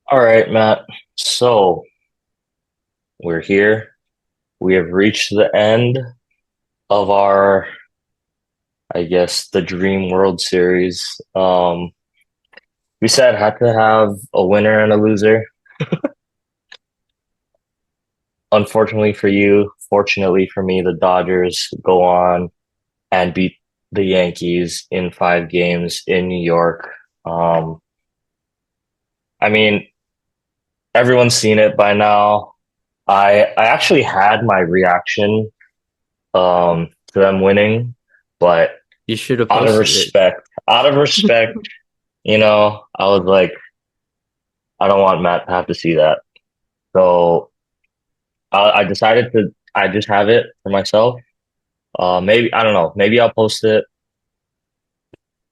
All right, Matt. So we're here. We have reached the end of our, I guess, the Dream World Series. We said had to have a winner and a loser. Unfortunately for you, fortunately for me, the Dodgers go on and beat the Yankees in 5 games in New York. Um, I mean, everyone's seen it by now. I actually had my reaction to them winning, but You should have out of posted it. respect, out of respect, I was like, I don't want Matt to have to see that. So I decided to, I just have it for myself. Maybe, I don't know, maybe I'll post it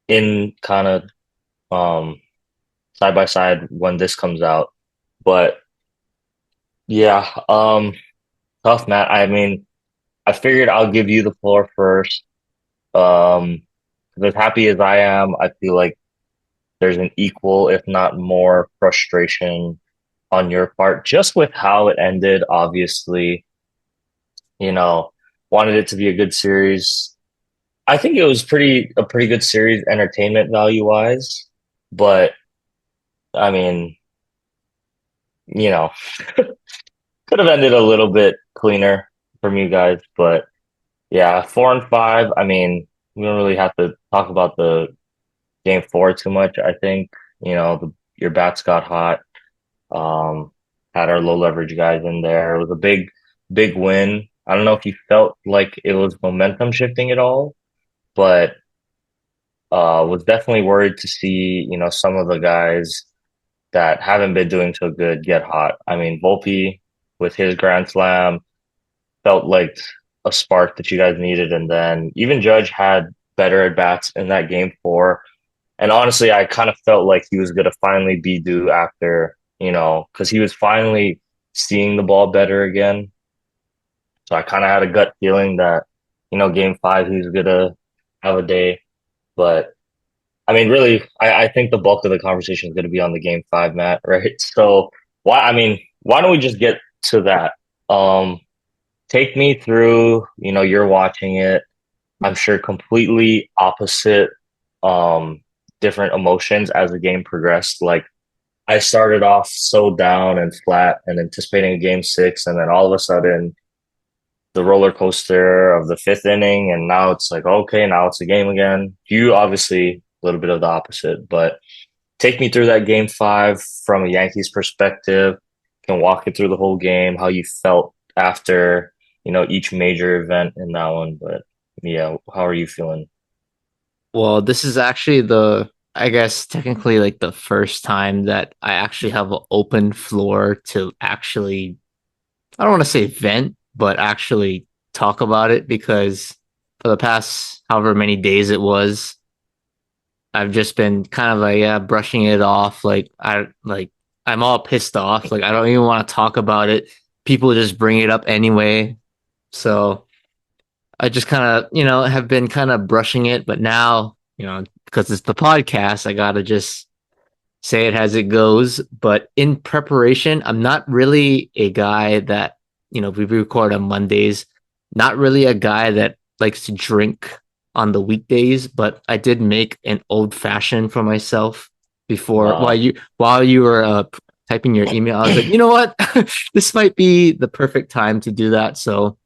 in kind of um, side by side when this comes out. But yeah, tough, Matt. I mean, I figured I'll give you the floor first. 'Cause as happy as I am, I feel like there's an equal, if not more, frustration on your part, just with how it ended. Obviously, you know, wanted it to be a good series. I think it was a pretty good series, entertainment value wise. But I mean, you know, could have ended a little bit cleaner from you guys. But yeah, 4-5. I mean, we don't really have to talk about the game 4 too much. I think your bats got hot. Um, had our low leverage guys in there. It was a big win. I don't know if you felt like it was momentum shifting at all, but was definitely worried to see, some of the guys that haven't been doing so good get hot. I mean, Volpe with his grand slam felt like a spark that you guys needed, and then even Judge had better at bats in that game 4. And honestly, I kind of felt like he was going to finally be due after, because he was finally seeing the ball better again. So I kind of had a gut feeling that, game 5, he was going to have a day. But I mean, really, I think the bulk of the conversation is going to be on the game 5, Matt, right? So why don't we just get to that? Um, Take me through, you're watching it. I'm sure completely opposite, um, different emotions as the game progressed. Like I started off so down and flat and anticipating a game 6, and then all of a sudden the roller coaster of the fifth inning, and now it's like, okay, now it's a game again. You obviously a little bit of the opposite, but take me through that game 5 from a Yankees perspective. Can walk it through the whole game, how you felt after, each major event in that one. But yeah, how are you feeling? Well, this is actually I guess, technically like the first time that I actually have an open floor to actually, I don't want to say vent, but actually talk about it because for the past however many days it was, I've just been kind of like, yeah, brushing it off. I'm all pissed off. Like, I don't even want to talk about it. People just bring it up anyway. So I just kind of, have been kind of brushing it, but now, because it's the podcast, I gotta just say it as it goes. But in preparation, I'm not really a guy that, we record on Mondays, not really a guy that likes to drink on the weekdays, but I did make an old fashioned for myself before Uh, while you were typing your email. I was like, you know what? This might be the perfect time to do that. So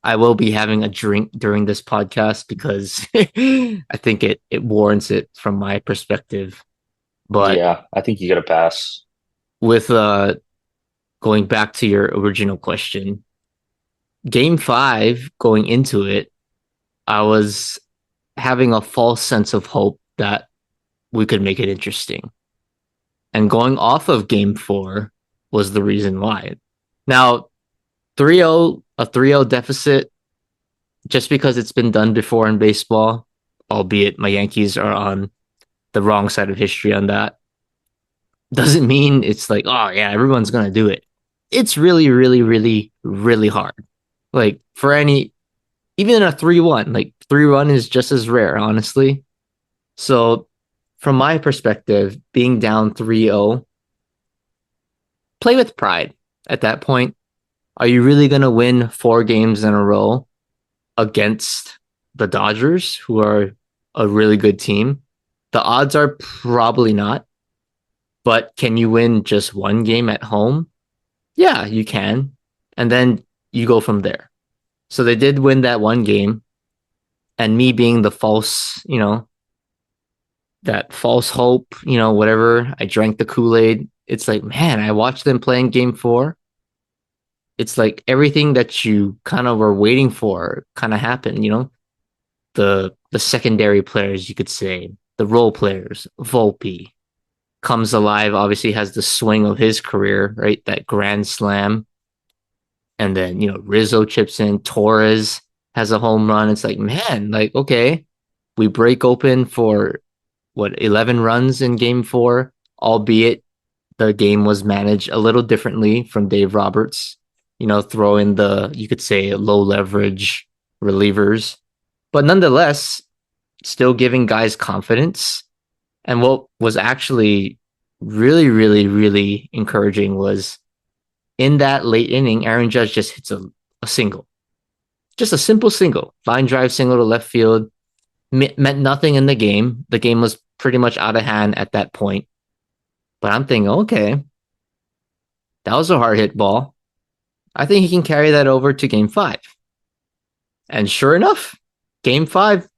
I will be having a drink during this podcast because I think it warrants it from my perspective. But yeah, I think you get a pass. with going back to your original question, game 5 going into it, I was having a false sense of hope that we could make it interesting. And going off of game 4 was the reason why. Now, 3-0, a 3-0 deficit, just because it's been done before in baseball, albeit my Yankees are on the wrong side of history on that, doesn't mean it's like, oh yeah, everyone's gonna do it. It's really, really, really, really hard. Like for any, even a 3-1, like 3-1 is just as rare, honestly. So from my perspective, being down 3-0, play with pride at that point. Are you really going to win 4 games in a row against the Dodgers, who are a really good team? The odds are probably not, but can you win just 1 game at home? Yeah, you can. And then you go from there. So they did win that 1 game. And me being the false, that false hope, whatever, I drank the Kool Aid. It's like, man, I watched them playing game 4. It's like everything that you kind of were waiting for kind of happened, the secondary players, you could say, the role players, Volpe comes alive, obviously has the swing of his career, right? That grand slam. And then, Rizzo chips in, Torres has a home run. It's like, man, like, okay, we break open for what, 11 runs in game 4, albeit the game was managed a little differently from Dave Roberts, throw in the, you could say, low leverage relievers, but nonetheless, still giving guys confidence. And what was actually really, really, really encouraging was in that late inning, Aaron Judge just hits a single, just a simple single, line drive single to left field. Meant nothing in the game. The game was pretty much out of hand at that point. But I'm thinking, okay, that was a hard hit ball. I think he can carry that over to game 5. And sure enough, game 5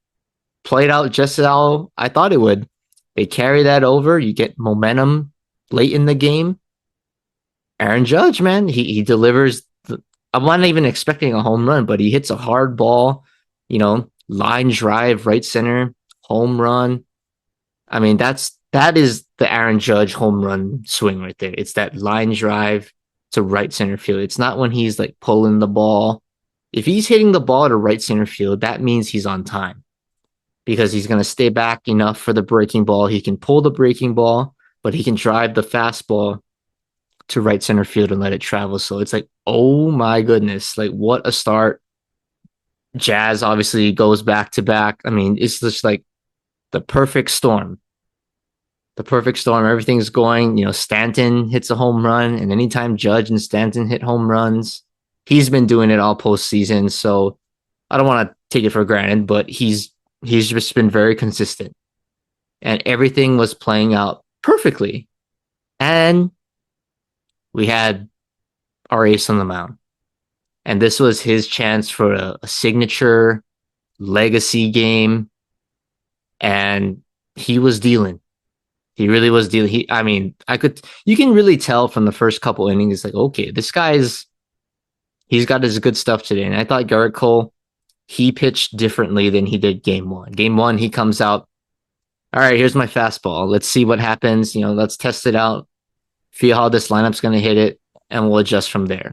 played out just how I thought it would. They carry that over. You get momentum late in the game. Aaron Judge, man, he delivers. I'm not even expecting a home run, but he hits a hard ball, line drive, right center, home run. I mean, that is the Aaron Judge home run swing right there. It's that line drive to right center field. It's not when he's like pulling the ball. If he's hitting the ball to right center field, that means he's on time because he's going to stay back enough for the breaking ball. He can pull the breaking ball, but he can drive the fastball to right center field and let it travel. So it's like, oh my goodness, like what a start. Jazz obviously goes back to back. I mean, it's just like the perfect storm. The perfect storm. Everything's going. Stanton hits a home run, and anytime Judge and Stanton hit home runs, he's been doing it all postseason. So I don't want to take it for granted, but he's just been very consistent, and everything was playing out perfectly. And we had our ace on the mound, and this was his chance for a signature legacy game, and he was dealing. He really was dealing. I mean, you can really tell from the first couple innings, like, okay, he's got his good stuff today. And I thought Garrett Cole, he pitched differently than he did game 1. Game 1, he comes out, all right, here's my fastball. Let's see what happens. Let's test it out, feel how this lineup's going to hit it, and we'll adjust from there.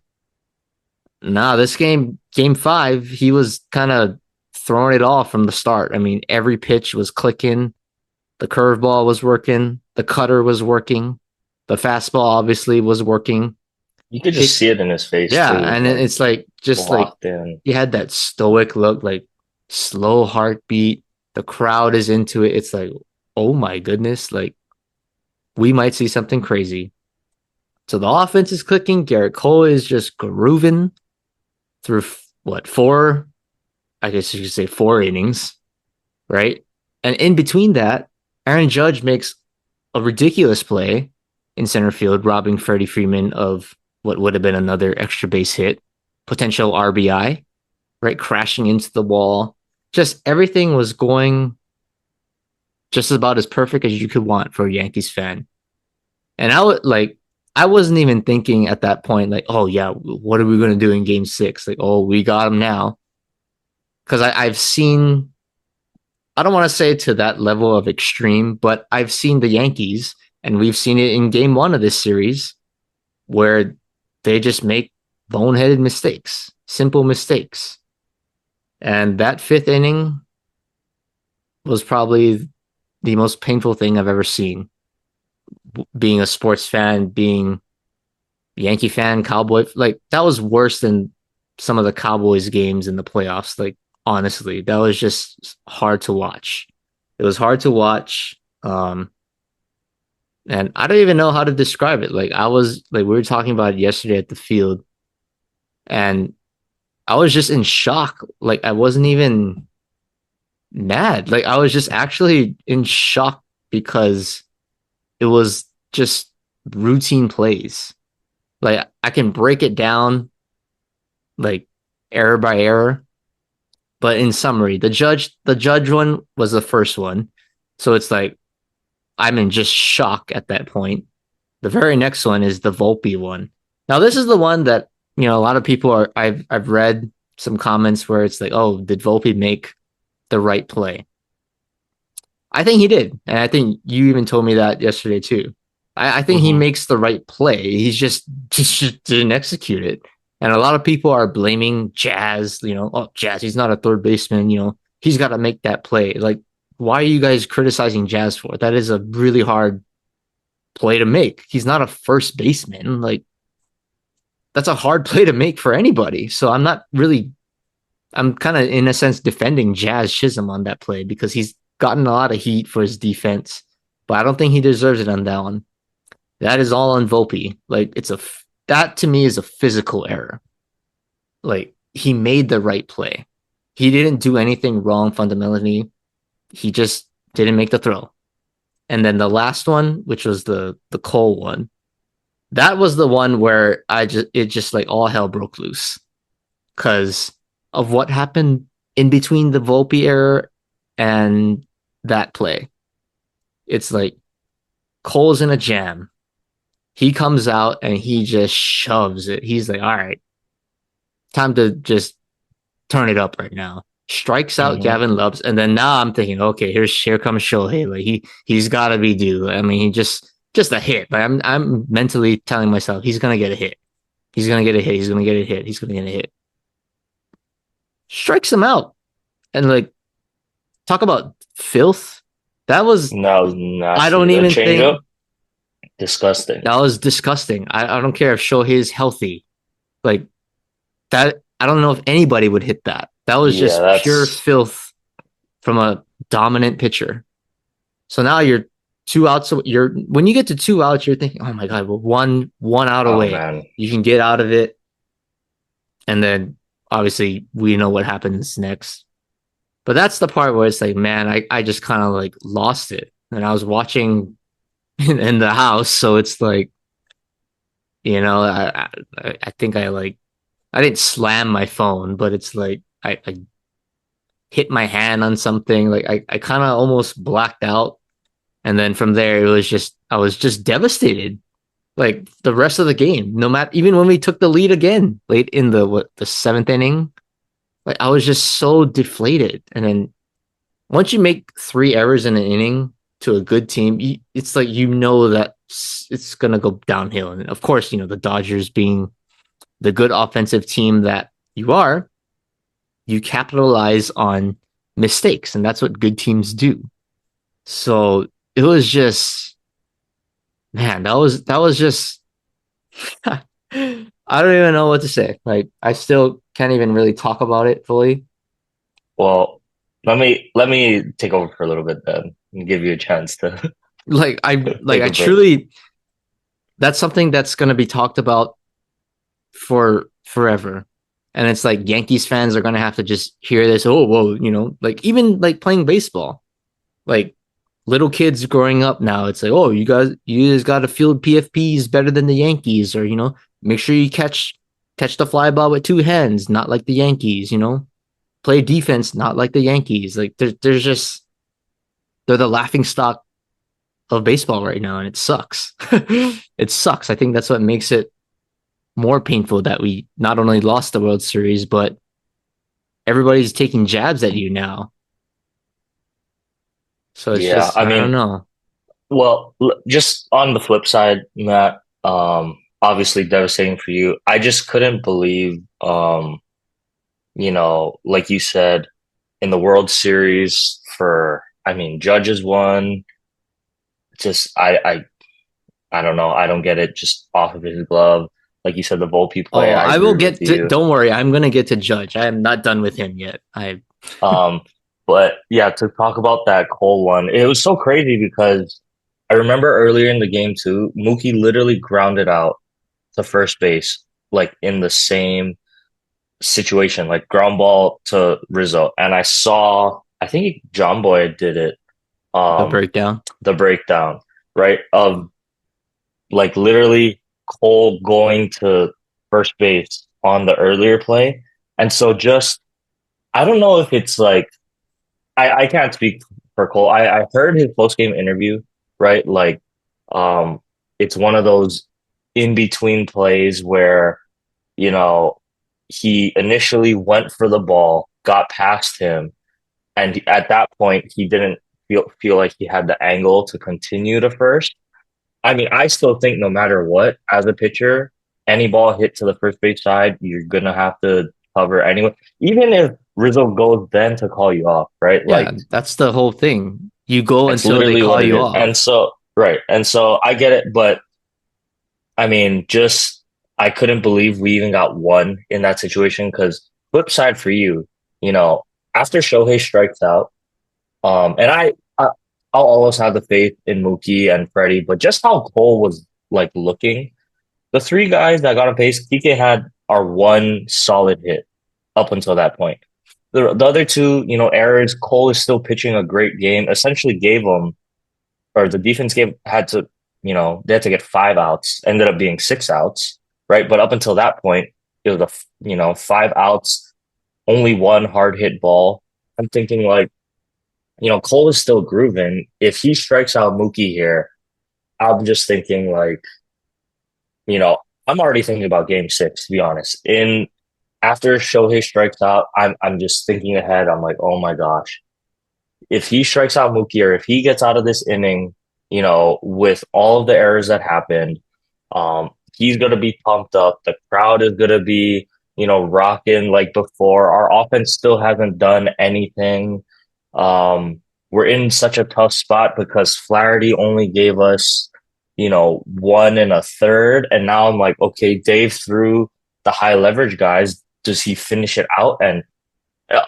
Nah, this game 5, he was kind of throwing it all from the start. I mean, every pitch was clicking. The curveball was working. The cutter was working. The fastball obviously was working. You could just see it in his face Yeah, too, and like it's like just like locked in. he had that stoic look, like slow heartbeat. The crowd is into it. It's like, oh my goodness, like we might see something crazy. So the offense is clicking. Garrett Cole is just grooving through what, 4? I guess you could say 4 innings, right? And in between that, Aaron Judge makes a ridiculous play in center field, robbing Freddie Freeman of what would have been another extra base hit, potential RBI, right? Crashing into the wall. Just everything was going just about as perfect as you could want for a Yankees fan. And I wasn't even thinking at that point, like, oh yeah, what are we going to do in game 6? Like, oh, we got him now. Because I've seen, I don't want to say to that level of extreme, but I've seen the Yankees, and we've seen it in game 1 of this series, where they just make boneheaded mistakes, simple mistakes. And that 5th inning was probably the most painful thing I've ever seen. Being a sports fan, being Yankee fan, Cowboy, like that was worse than some of the Cowboys games in the playoffs. Like honestly, that was just hard to watch. It was hard to watch. And I don't even know how to describe it. Like I was like we were talking about it yesterday at the field, and I was just in shock. Like I wasn't even mad. Like I was just actually in shock because it was just routine plays. Like I can break it down like error by error, but in summary, the judge one was the first one. So it's like I'm in just shock at that point. The very next one is the Volpe one. Now this is the one that a lot of people are. I've read some comments where it's like, oh, did Volpe make the right play? I think he did, and I think you even told me that yesterday too. I think he Hmm. makes the right play. Just didn't execute it, and a lot of people are blaming Jazz. Oh, Jazz, he's not a third baseman. He's got to make that play. Like, why are you guys criticizing Jazz for it? That is a really hard play to make. He's not a first baseman. Like, that's a hard play to make for anybody. So I'm not really. I'm kind of in a sense defending Jazz Chisholm on that play because he's gotten a lot of heat for his defense, but I don't think he deserves it on that one. That is all on Volpe. Like that to me is a physical error. Like he made the right play. He didn't do anything wrong fundamentally. He just didn't make the throw. And then the last one, which was the Cole one, that was the one where it just like all hell broke loose because of what happened in between the Volpe error and that play. It's like Cole's in a jam. He comes out and he just shoves it. He's like, all right, time to just turn it up right now. Strikes out Hmm. Gavin Lux, and then now I'm thinking, okay, here comes Shohei. Like he's got to be due. I mean, he just a hit. Like I'm mentally telling myself he's gonna get a hit. He's gonna get a hit. He's gonna get a hit. He's gonna get a hit. Strikes him out, and like talk about filth. That was That was I nasty. don't The even think changeup, disgusting. that was disgusting. I don't care if Shohei is healthy. Like that, I don't know if anybody would hit that. That was Yeah, just pure that's filth from a dominant pitcher. So now you're 2 outs. You're when you get to 2 outs, you're thinking, oh my god, well one out oh away, man. you can get out of it, and then obviously we know what happens next. But that's the part where it's like, man, I just kind of like lost it, and I was watching in the house, so it's like, I think I didn't slam my phone, but it's like I hit my hand on something. Like I kind of almost blacked out. And then from there, I was just devastated. Like the rest of the game, no matter, even when we took the lead again late in the seventh inning, like I was just so deflated. And then once you make 3 errors in an inning to a good team, it's like, that it's going to go downhill. And of course, the Dodgers being the good offensive team that you are, you capitalize on mistakes, and that's what good teams do. So it was just, man, that was just I don't even know what to say. Like I still can't even really talk about it fully. Well, let me take over for a little bit then and give you a chance to Like I like take I a break. truly that's something that's gonna be talked about for forever. And it's like Yankees fans are gonna have to just hear this. Oh, whoa, like even like playing baseball. Like little kids growing up now, it's like, oh, you guys got to field PFPs better than the Yankees, or make sure you catch the fly ball with 2 hands, not like the Yankees. Play defense, not like the Yankees. Like there's just they're the laughing stock of baseball right now, and it sucks. It sucks. I think that's what makes it more painful that we not only lost the World Series, but everybody's taking jabs at you now. So it's Yeah, just I I don't mean, know. well, just on the flip side, Matt, obviously devastating for you. I just couldn't believe, like you said, in the World Series I mean, Judges won. Just, I don't know. I don't get it just off of his glove. Like you said, the Volpe play, Oh, I I will agree with get to. you. Don't worry, I'm gonna get to Judge. I am not done with him yet. I Um, but yeah, to talk about that Cole one, it was so crazy because I I remember earlier in the game too, Mookie literally grounded out to first base, like in the same situation, like ground ball to Rizzo. And I saw, I think John Boy did it, The um, breakdown. the breakdown, right? Of like literally Cole going to first base on the earlier play. And so just, I don't know if it's like, I can't speak for Cole. I heard his post game interview, right? Like, um, it's one of those in between plays where, you know, he initially went for the ball, got past him, and at that point he didn't feel like he had the angle to continue to first. I mean, I still think no matter what, as a pitcher, any ball hit to the first base side, you're gonna have to cover anyway. Even if Rizzo goes then to call you off, right? Yeah, Like that's the whole thing. You go it's until they literally call what it you is. And off. so, right. And so I get it, but I mean, just I couldn't believe we even got one in that situation because flip side for you, you know, after Shohei strikes out, and I'll always have the faith in Mookie and Freddie, but just how Cole was like looking, the three guys that got on base, TK had our one solid hit up until that point. The other two, you know, errors, Cole is still pitching a great game, essentially gave them or the defense gave had to, you know, they had to get 5 outs, ended up being 6 outs, right? But up until that point, it was you know, 5 outs, only one hard hit ball. I'm thinking like, you know, Cole is still grooving. If he strikes out Mookie here, I'm just thinking like, you know, I'm already thinking about game 6, to be honest. In after Shohei strikes out, I'm just thinking ahead. I'm like, oh my gosh, if he strikes out Mookie or if he gets out of this inning, you know, with all of the errors that happened, he's going to be pumped up. The crowd is going to be, you know, rocking like before. Our offense still hasn't done anything. Um, we're in such a tough spot because Flaherty only gave us, you know, 1 1/3. And now I'm like, okay, Dave threw the high leverage guys. Does he finish it out? And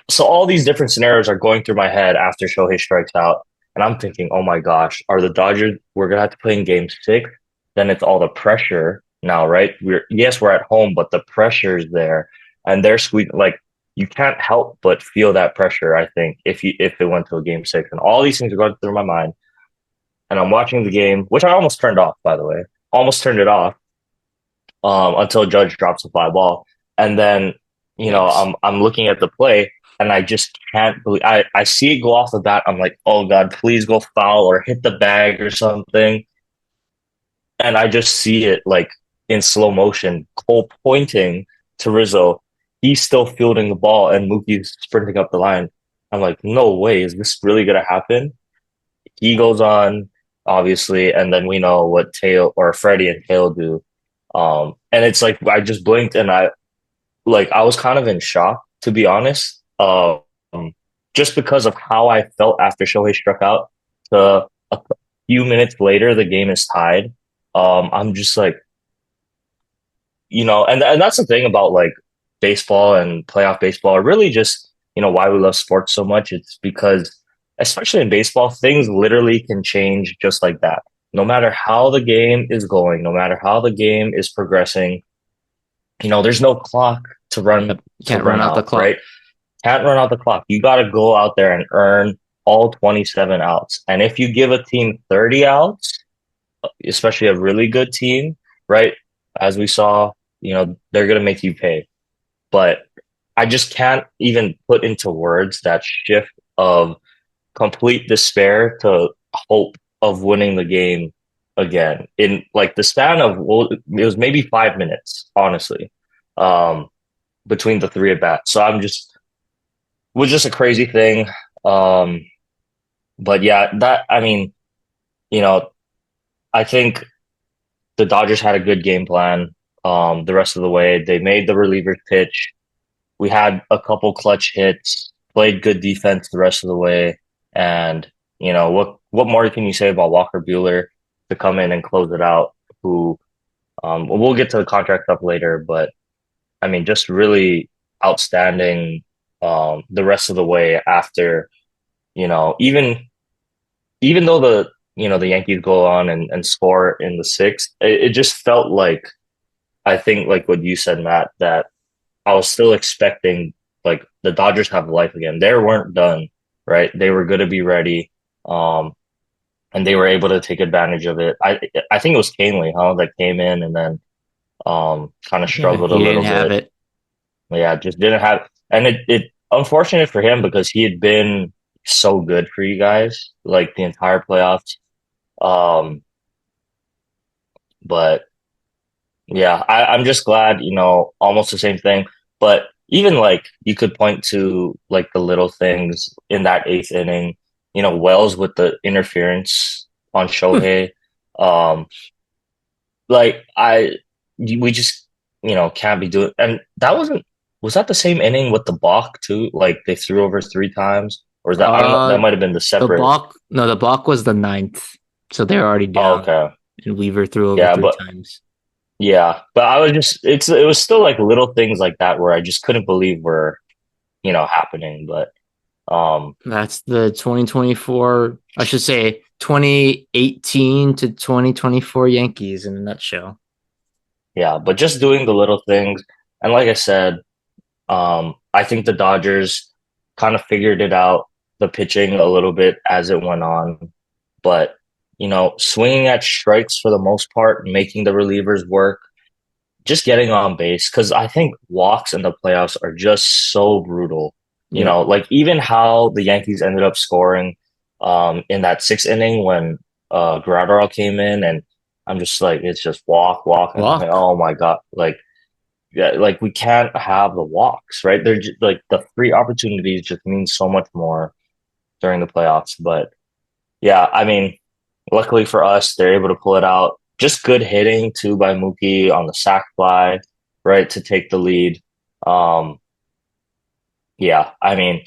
so all these different scenarios are going through my head after Shohei strikes out, and I'm thinking, oh my gosh, are the Dodgers? We're gonna have to play in Game 6. Then it's all the pressure now, right? We're at home, but the pressure's there, and they're squeezing. Like you can't help but feel that pressure. I think if it went to a Game 6, and all these things are going through my mind, and I'm watching the game, which I almost turned off, by the way, almost turned it off until Judge drops a fly ball. And then, you know, Yikes. I'm looking at the play and I just can't believe I see it go off the bat. I'm like, oh God, please go foul or hit the bag or something. And I just see it like in slow motion, Cole pointing to Rizzo. He's still fielding the ball and Mookie's sprinting up the line. I'm like, no way, is this really gonna happen? He goes on, obviously, and then we know what Tail or Freddie and Tail do. And it's like I just blinked and I was kind of in shock, to be honest. Just because of how I felt after Shohei struck out. A few minutes later, the game is tied. I'm just like, you know, and that's the thing about like baseball and playoff baseball, or really just, you know, why we love sports so much. It's because, especially in baseball, things literally can change just like that. No matter how the game is going, no matter how the game is progressing, you know, there's no clock to run Yep. Can't run out the out, clock. right? Can't run out the clock. You got to go out there and earn all 27 outs. And if you give a team 30 outs, especially a really good team, right? As we saw, you know, they're going to make you pay. But I just can't even put into words that shift of complete despair to hope of winning the game again in like the span of, well, it was maybe 5 minutes, honestly, um, between the three at bats. So I'm just, was just a crazy thing. Um, but yeah, I mean, you know, I think the Dodgers had a good game plan. The rest of the way, they made the relievers pitch. We had a couple clutch hits, played good defense the rest of the way, and you know what more can you say about Walker Bueller to come in and close it out? Who we'll get to the contract stuff later, but I mean, just really outstanding the rest of the way after, you know, even though the Yankees go on and score in the sixth, it just felt like, I think like what you said, Matt, that I was still expecting like the Dodgers have life again. They weren't done, right? They were going to be ready. Um, and they were able to take advantage of it. I think it was Canely, huh, that came in and then kind of Yeah, struggled a he didn't little have bit. it. Yeah, just didn't have, and it unfortunate for him because he had been so good for you guys like the entire playoffs. Um, but yeah, I'm just glad, almost the same thing. But even like you could point to like the little things in that eighth inning, Wells with the interference on Shohei. Um, like we just, can't be doing, and was that the same inning with the balk too? Like they threw over three times, or is that, I don't know, that Uh, might have been the separate. the balk was the ninth, so they're already Oh, down, okay. and Weaver threw over Yeah, three but times. I was just, it was still like little things like that where I just couldn't believe were, happening. But That's the 2024, I should say 2018 to 2024 Yankees in a nutshell. yeah, but just doing the little things. And like I said, I think the Dodgers kind of figured it out, the pitching a little bit as it went on. But, swinging at strikes for the most part, making the relievers work, just getting on base. Cause I think walks in the playoffs are just so brutal. Yep. Like even how the Yankees ended up scoring in that sixth inning when Graterol came in, and I'm just like, it's just walk, walk. And I'm like, Walk. oh my God. Like, yeah, like we can't have the walks, right? They're just, like the free opportunities just mean so much more during the playoffs. But yeah, I mean, luckily for us, they're able to pull it out. Just good hitting too by Mookie on the sac fly, right, to take the lead. Um, yeah, I mean,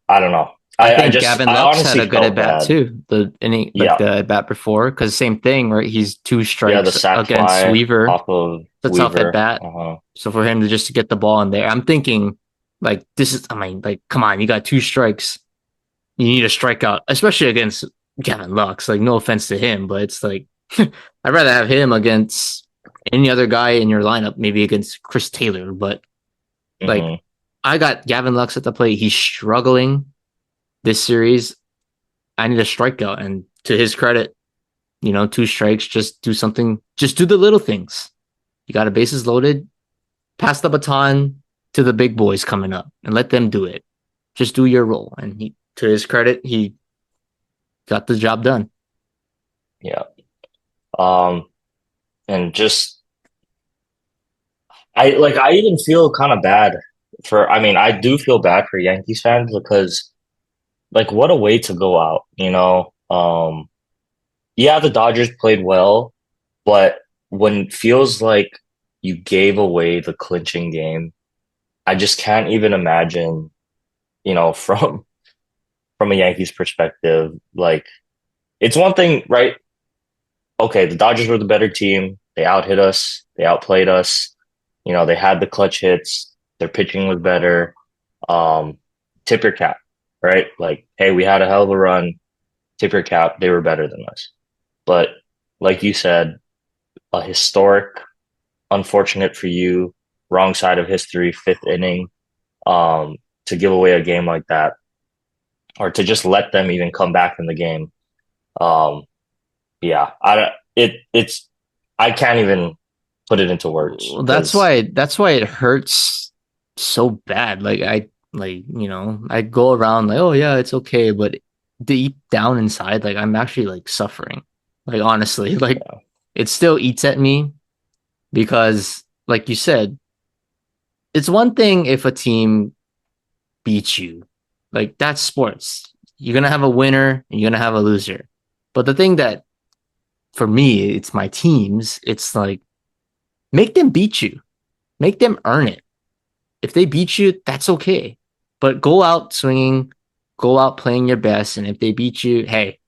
I don't know. I I think just Gavin I Lux had honestly a good at felt bat bad. too. The inning, like Yeah, the at bat before, because same thing, right? He's two yeah, the strikes sac against fly Weaver. off of It's a tough at Weaver. bat. Uh-huh. So for him to just to get the ball in there, I'm thinking like this is. I mean, like come on, you got two strikes. You need a strikeout, especially against Gavin Lux. Like no offense to him, but it's like I'd rather have him against any other guy in your lineup, maybe against Chris Taylor. But like Hmm. I got Gavin Lux at the plate. He's struggling this series. I need a strikeout, and to his credit, two strikes, just do something, just do the little things. You got a bases loaded, pass the baton to the big boys coming up and let them do it. Just do your role. And to his credit, he got the job done. Yeah. Um, and just I even feel kind of bad I mean, I do feel bad for Yankees fans because like what a way to go out. Yeah, the Dodgers played well, but when it feels like you gave away the clinching game, I just can't even imagine, from a Yankees perspective, like it's one thing, right? Okay, the Dodgers were the better team. They out hit us, they outplayed us. They had the clutch hits, their pitching was better. Um, Tip your cap, right? Like, hey, we had a hell of a run. Tip your cap, they were better than us. But like you said, a historic, unfortunate for you, wrong side of history, fifth inning, to give away a game like that, or to just let them even come back in the game. Um, yeah, I don't, it's I can't even put it into words Well, that's because why it hurts so bad. I go around like, oh yeah, it's okay, but deep down inside, like I'm actually like suffering. Like honestly, like it still eats at me because, like you said, it's one thing if a team beats you. Like that's sports. You're gonna have a winner and you're gonna have a loser. But the thing that for me, it's my teams, it's like make them beat you. Make them earn it. If they beat you, that's okay. But go out swinging, go out playing your best. And if they beat you, hey,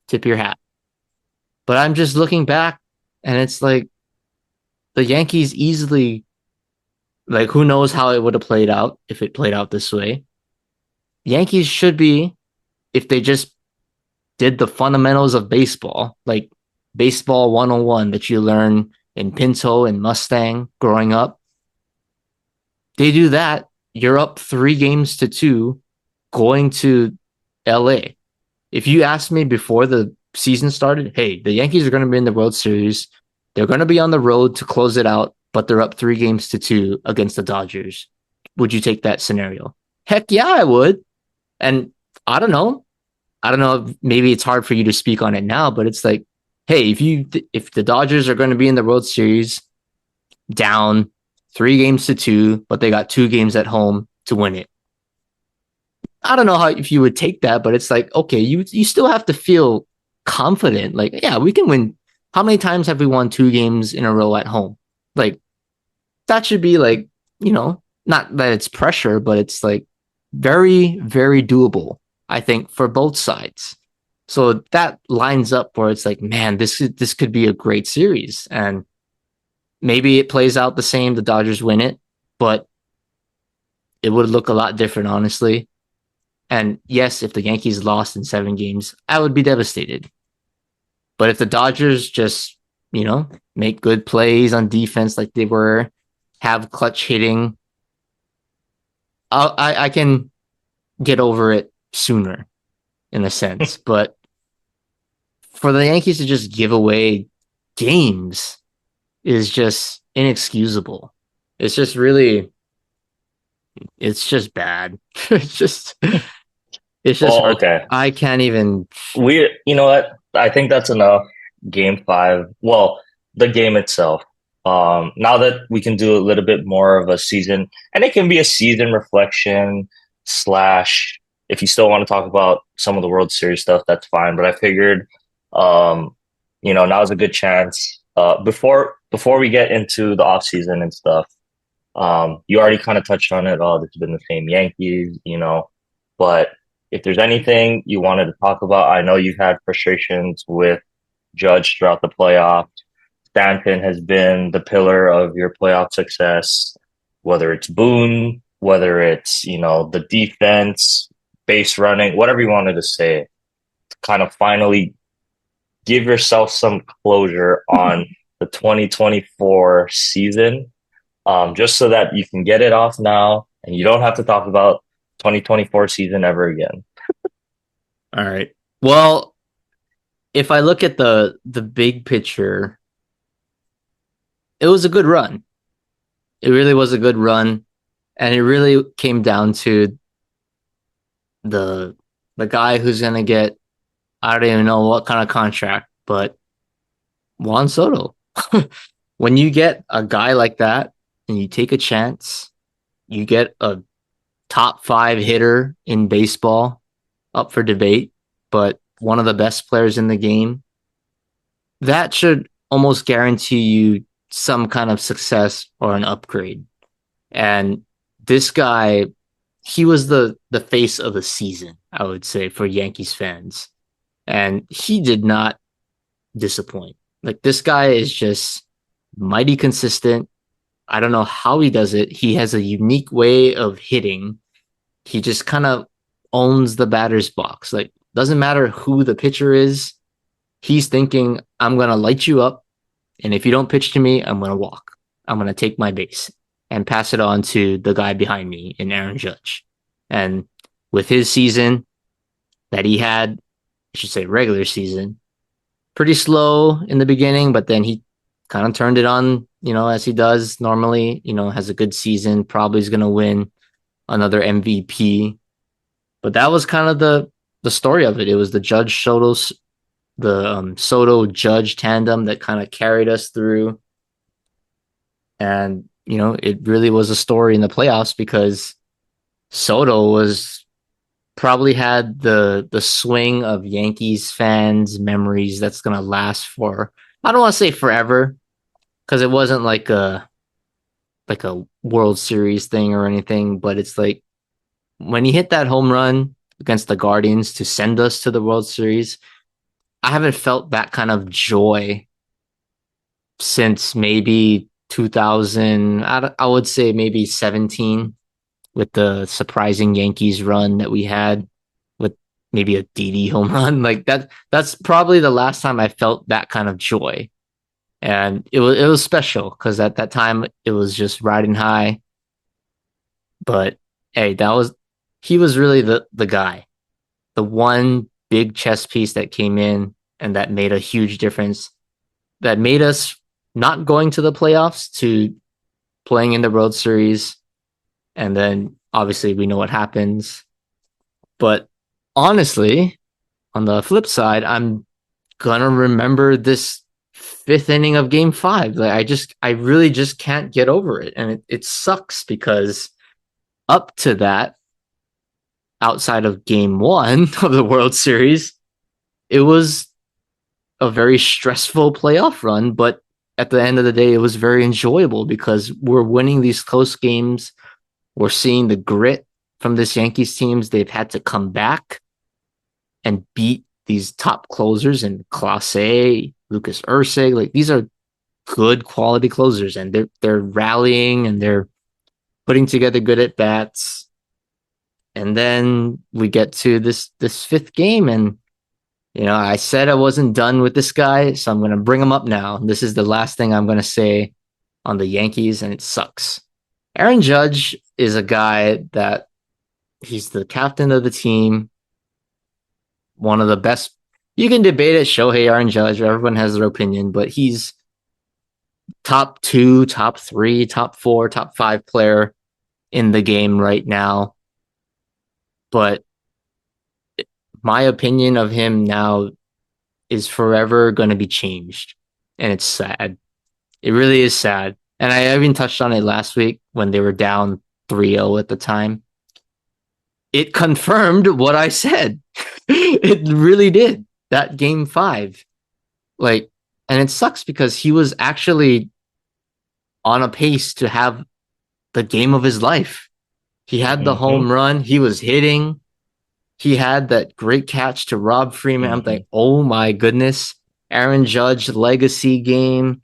tip your hat. But I'm just looking back and it's like the Yankees easily, like, who knows how it would have played out if it played out this way. Yankees should be, if they just did the fundamentals of baseball, like baseball 101 that you learn in Pinto and Mustang growing up. They do that. You're up 3 games to 2 going to LA. If you asked me before the season started, hey, the Yankees are going to be in the World Series. They're going to be on the road to close it out, but they're up 3 games to 2 against the Dodgers. Would you take that scenario? Heck yeah, I would. And I don't know. I don't know. Maybe it's hard for you to speak on it now, but it's like, hey, if the Dodgers are going to be in the World Series down 3 games to 2, but they got 2 games at home to win it. I don't know how if you would take that, but it's like, okay, you still have to feel confident. Like, yeah, we can win. How many times have we won 2 games in a row at home? Like, that should be like, not that it's pressure, but it's like very, very doable, I think, for both sides. So that lines up where it's like, man, this could be a great series. And maybe it plays out the same, the Dodgers win it, but it would look a lot different, honestly. And yes, if the Yankees lost in 7 games, I would be devastated. But if the Dodgers just, make good plays on defense like they were, have clutch hitting, I can get over it sooner in a sense. But for the Yankees to just give away games is just inexcusable. It's just really, it's just bad. It's just Well, hard. okay. I can't even. You know what? I think that's enough. Game five. Well, the game itself. Now that we can do a little bit more of a season, and it can be a season reflection slash, if you still want to talk about some of the World Series stuff, that's fine. But I figured, um, now's a good chance. Before we get into the off season and stuff, you already kind of touched on it. Oh, it's been the same Yankees, but if there's anything you wanted to talk about, I know you've had frustrations with Judge throughout the playoffs. Stanton has been the pillar of your playoff success, whether it's Boone, whether it's, the defense, base running, whatever you wanted to say, to kind of finally give yourself some closure on the 2024 season, just so that you can get it off now and you don't have to talk about 2024 season ever again. All right. Well, if I look at the big picture, it was a good run. It really was a good run, and it really came down to the the guy who's gonna get, I don't even know what kind of contract, but Juan Soto. When you get a guy like that and you take a chance, you get a top 5 hitter in baseball up for debate, but one of the best players in the game, that should almost guarantee you some kind of success or an upgrade. And this guy, he was the face of the season, I would say, for Yankees fans. And he did not disappoint. Like, this guy is just mighty consistent. I don't know how he does it. He has a unique way of hitting. He just kind of owns the batter's box. Like, doesn't matter who the pitcher is. He's thinking, I'm going to light you up. And if you don't pitch to me, I'm going to walk. I'm going to take my base and pass it on to the guy behind me in Aaron Judge. And with his season that he had, I should say regular season, pretty slow in the beginning, but then he kind of turned it on, as he does normally, has a good season, probably is going to win another MVP. But that was kind of the story of it. It was the Soto Judge tandem that kind of carried us through. And, it really was a story in the playoffs because Soto was probably had the swing of Yankees fans' memories that's gonna last for, I don't want to say forever, because it wasn't like a World Series thing or anything, but it's like when he hit that home run against the Guardians to send us to the World Series, I haven't felt that kind of joy since maybe 2000. I would say maybe 17 with the surprising Yankees run that we had with maybe a DD home run. Like that's probably the last time I felt that kind of joy. And it was special because at that time it was just riding high. But hey, that was he was really the guy. The one big chess piece that came in and that made a huge difference. That made us not going to the playoffs to playing in the World Series. And then obviously we know what happens. But honestly, on the flip side, I'm gonna remember this fifth inning of game five. Like I really just can't get over it. And it sucks because up to that, outside of game one of the World Series, it was a very stressful playoff run, but at the end of the day, it was very enjoyable because we're winning these close games. We're seeing the grit from this Yankees teams. They've had to come back and beat these top closers in Clase, Lucas Ursig. Like these are good quality closers, and they're rallying and they're putting together good at bats. And then we get to this fifth game, and I said I wasn't done with this guy, so I'm going to bring him up now. This is the last thing I'm going to say on the Yankees, and it sucks. Aaron Judge is a guy that he's the captain of the team, one of the best. You can debate it, Shohei Aaron Judge, everyone has their opinion, but he's top two, top three, top four, top five player in the game right now. But my opinion of him now is forever going to be changed. And it's sad. It really is sad. And I even touched on it last week when they were down 3-0 at the time. It confirmed what I said. It really did. That game five. Like, and it sucks because he was actually on a pace to have the game of his life. He had the Hmm. home run. He was hitting. He had that great catch to Rob Freeman. I'm Hmm. like, oh my goodness. Aaron Judge legacy game.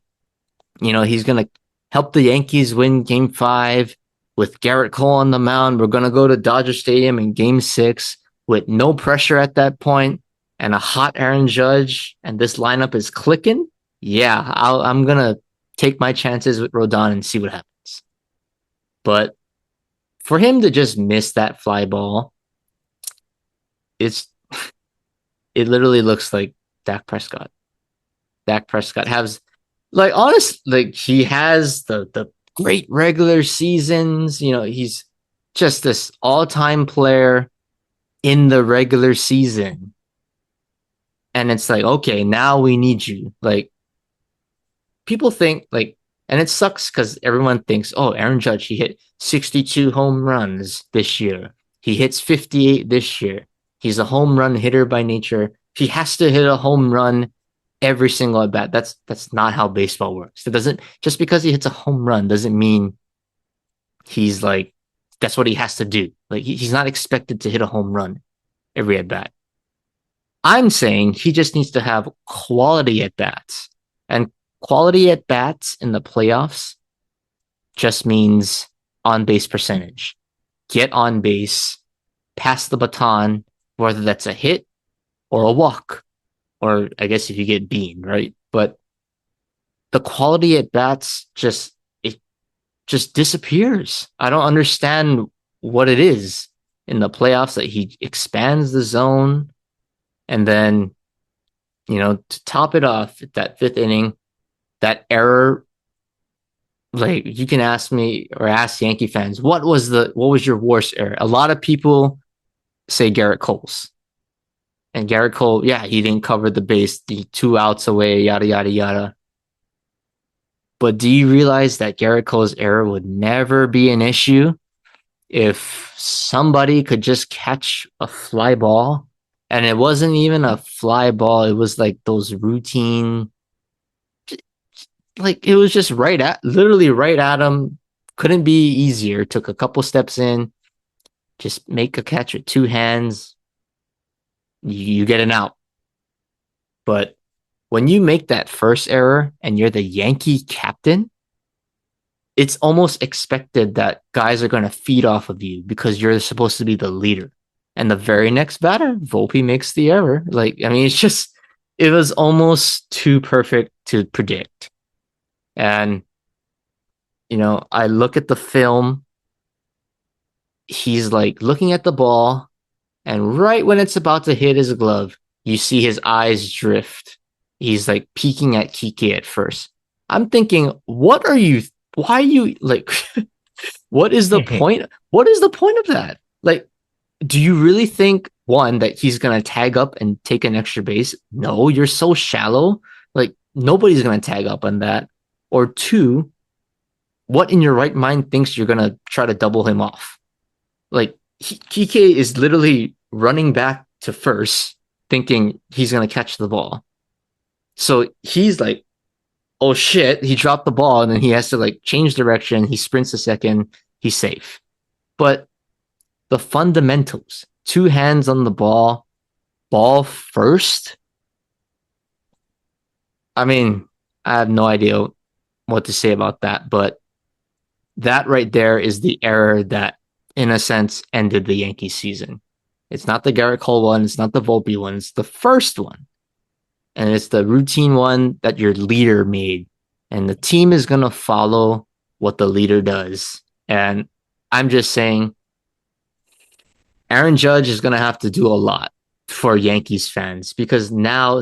He's going to help the Yankees win game five with Garrett Cole on the mound. We're going to go to Dodger Stadium in game six with no pressure at that point and a hot Aaron Judge. And this lineup is clicking. Yeah, I'm going to take my chances with Rodon and see what happens. But for him to just miss that fly ball, it's it literally looks like Dak Prescott. Dak Prescott has he has the great regular seasons. He's just this all-time player in the regular season. And it's like, okay, now we need you. Like people think and it sucks because everyone thinks, oh, Aaron Judge, he hit 62 home runs this year. He hits 58 this year. He's a home run hitter by nature. He has to hit a home run every single at bat. That's not how baseball works. It doesn't just because he hits a home run doesn't mean he's like that's what he has to do. Like he's not expected to hit a home run every at bat. I'm saying he just needs to have quality at bats. And quality at bats in the playoffs just means on base percentage. Get on base, pass the baton, whether that's a hit or a walk, or I guess if you get bean, right? But the quality at bats just disappears. I don't understand what it is in the playoffs that he expands the zone and then to top it off that fifth inning, that error. Like you can ask me or ask Yankee fans, what was your worst error? A lot of people say Garrett Cole's. And Garrett Cole, yeah, he didn't cover the base, the 2 outs away, yada yada yada. But do you realize that Garrett Cole's error would never be an issue if somebody could just catch a fly ball? And it wasn't even a fly ball, it was like those routine, like it was just literally right at him. Couldn't be easier. Took a couple steps in, just make a catch with two hands, you get an out. But when you make that first error and you're the Yankee captain, it's almost expected that guys are going to feed off of you because you're supposed to be the leader. And the very next batter, Volpe makes the error. Like, I mean, it was almost too perfect to predict. And, I look at the film, he's like looking at the ball, and right when it's about to hit his glove, you see his eyes drift. He's like peeking at Kike at first. I'm thinking, why are you like, what is the point? What is the point of that? Like, do you really think one that he's gonna tag up and take an extra base? No, you're so shallow. Like nobody's gonna tag up on that. Or two, what in your right mind thinks you're gonna try to double him off? Like Kike is literally running back to first, thinking he's gonna catch the ball. So he's like, "Oh shit!" He dropped the ball, and then he has to like change direction. He sprints a second. He's safe. But the fundamentals, two hands on the ball first. I mean, I have no idea what to say about that, but that right there is the error that, in a sense, ended the Yankees season. It's not the Garrett Cole one, it's not the Volpe one, it's the first one. And it's the routine one that your leader made. And the team is going to follow what the leader does. And I'm just saying, Aaron Judge is going to have to do a lot for Yankees fans because now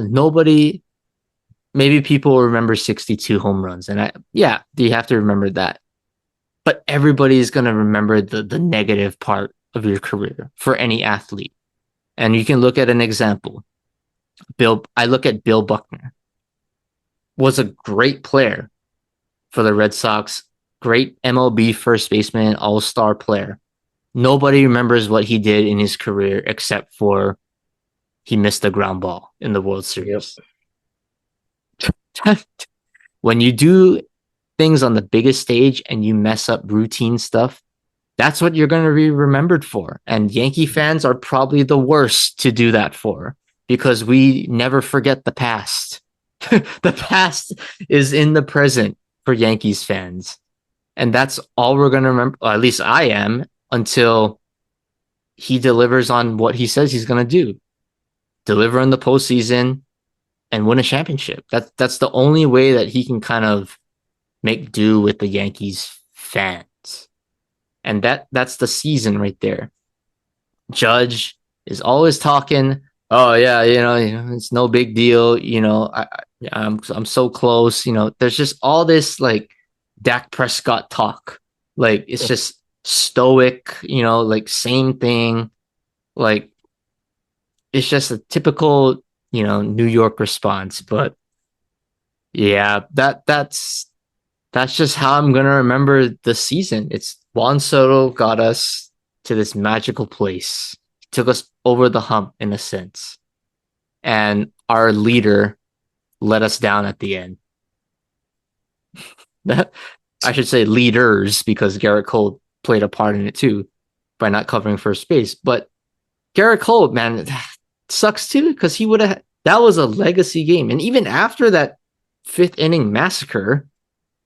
maybe people will remember 62 home runs. And yeah, you have to remember that. But everybody is going to remember the negative part of your career for any athlete. And you can look at an example. I look at Bill Buckner. Was a great player for the Red Sox, great MLB first baseman, all-star player. Nobody remembers what he did in his career except for he missed a ground ball in the World Yep. Series. When you do things on the biggest stage and you mess up routine stuff, that's what you're going to be remembered for. And Yankee fans are probably the worst to do that for because we never forget the past. The past is in the present for Yankees fans. And that's all we're going to remember. Well, at least I am until he delivers on what he says he's going to do. Deliver in the postseason and win a championship. That's the only way that he can kind of make do with the Yankees fans. And that's the season right there. Judge is always talking, oh yeah, it's no big deal, I'm so close, there's just all this like Dak Prescott talk. Like it's just stoic, like same thing. Like it's just a typical, New York response, but yeah, that's just how I'm gonna remember the season. It's Juan Soto got us to this magical place. He took us over the hump in a sense. And our leader let us down at the end. That I should say leaders because Garrett Cole played a part in it too by not covering first base. But Garrett Cole, man, sucks too because he would have that was a legacy game. And even after that fifth inning massacre,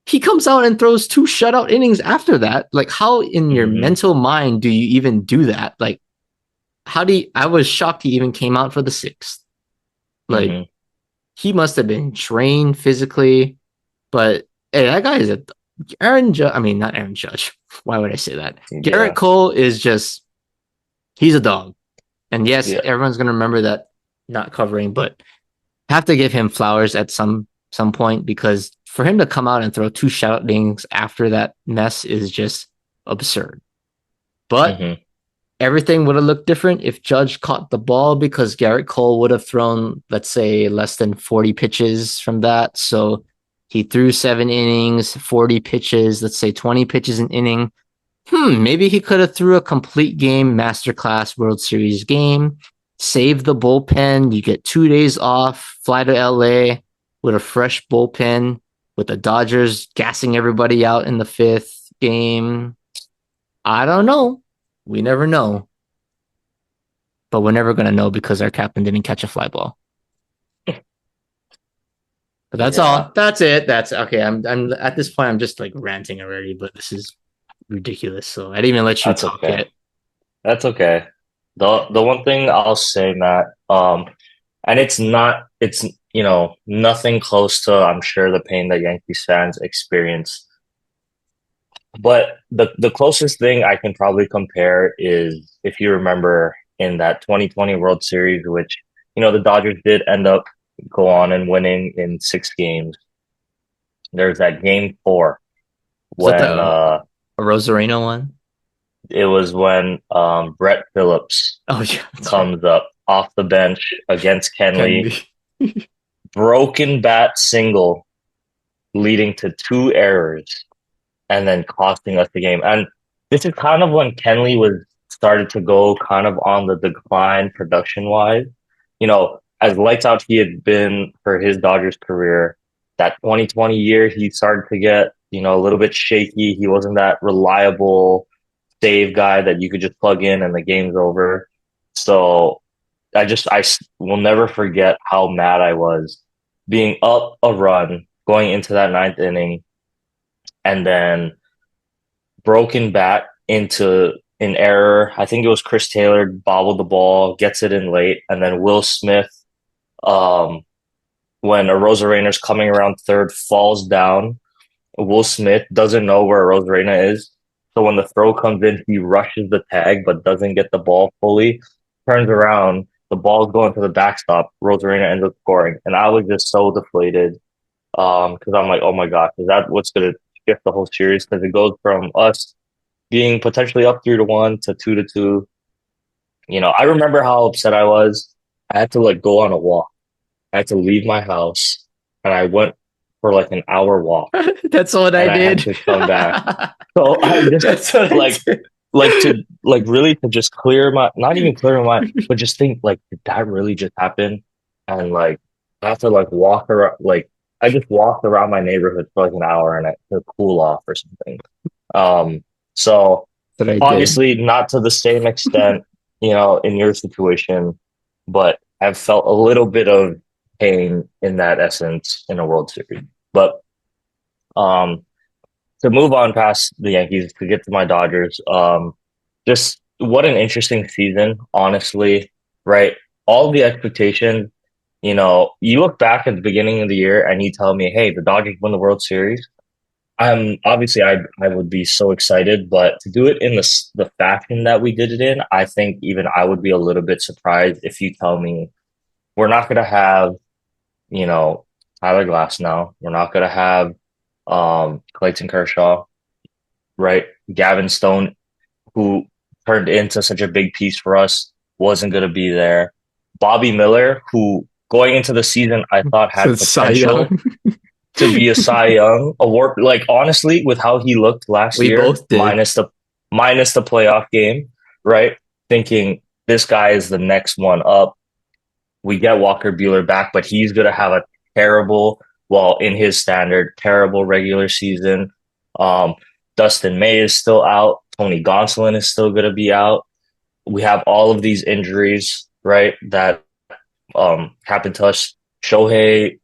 he comes out and throws two shutout innings after that. Like, how in your mental mind do you even do that? Like, I was shocked he even came out for the sixth. Like, he must have been trained physically, but hey, that guy is Aaron Judge. I mean, not Aaron Judge. Why would I say that? Garrett Cole is he's a dog. And yes, everyone's going to remember that not covering, but have to give him flowers at some point because for him to come out and throw two shutout innings after that mess is just absurd. But everything would have looked different if Judge caught the ball because Garrett Cole would have thrown, let's say, less than 40 pitches from that. So he threw 7 innings, 40 pitches, let's say 20 pitches an inning. Maybe he could have threw a complete game, masterclass World Series game, save the bullpen. You get 2 days off, fly to LA with a fresh bullpen, with the Dodgers gassing everybody out in the 5th game. I don't know. We never know. But we're never going to know because our captain didn't catch a fly ball. But that's all. That's it. That's okay. I'm at this point, I'm just like ranting already, but this is ridiculous. So I didn't even let you talk yet. That's okay. The one thing I'll say, Matt, and it's nothing close to I'm sure the pain that Yankees fans experience. But the closest thing I can probably compare is if you remember in that 2020 World Series, which the Dodgers did end up go on and winning in 6 games. There's that game 4 Was that when a Rosarino one? it was when Brett Phillips Oh yeah, that's right. comes up off the bench against Can Kenley, be. broken bat single leading to 2 errors and then costing us the game. And this is kind of when Kenley was started to go kind of on the decline production wise. As lights out he had been for his Dodgers career, that 2020 year he started to get, a little bit shaky. He wasn't that reliable save guy that you could just plug in and the game's over. So I will never forget how mad I was being up a run going into that ninth inning and then broken back into an error. I think it was Chris Taylor bobbled the ball, gets it in late, and then Will Smith, um, when a Rosarina's coming around third, falls down. Will Smith doesn't know where Rosarina is. So when the throw comes in, he rushes the tag but doesn't get the ball fully, turns around, the ball's going to the backstop. Rosarina ends up scoring. And I was just so deflated because I'm like, oh my gosh, is that what's going to shift the whole series? Because it goes from us being potentially up 3-1 to 2-2. I remember how upset I was. I had to like go on a walk. I had to leave my house and I went for like an hour walk That's what I and I had did. to come back. So I just That's what I like did. to really to just clear my not even clear my mind, but just think like, did that really just happen? And like I have to like walk around I just walked around my neighborhood for like an hour and I to cool off or something. Um so That's what I did. obviously not to the same extent, in your situation, but I've felt a little bit of pain in that essence in a World Series. But um, to move on past the Yankees to get to my Dodgers, just what an interesting season, honestly, right? All the expectations, you look back at the beginning of the year and you tell me, hey, the Dodgers won the World Series. Obviously I would be so excited, but to do it in the fashion that we did it in, I think even I would be a little bit surprised if you tell me we're not going to have, you know, Tyler Glass now. We're not going to have Clayton Kershaw, right? Gavin Stone, who turned into such a big piece for us, wasn't going to be there. Bobby Miller, who going into the season I thought So had it's Cy potential Young. to be a Cy Young award. Like honestly, with how he looked last We year, both did. minus the playoff game, right? Thinking this guy is the next one up. We get Walker Bueller back, but he's gonna have a terrible, well, in his standard, terrible regular season. Um, Dustin May is still out. Tony Gonsolin is still gonna be out. We have all of these injuries, right? That happened to us. Shohei,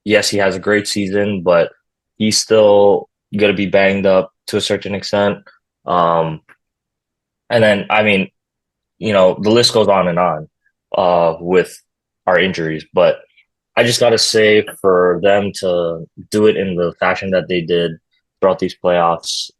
yes, he has a great season, but he's still going to be banged up to a certain extent. Um, and then, I mean, the list goes on with our injuries, but I just got to say for them to do it in the fashion that they did throughout these playoffs,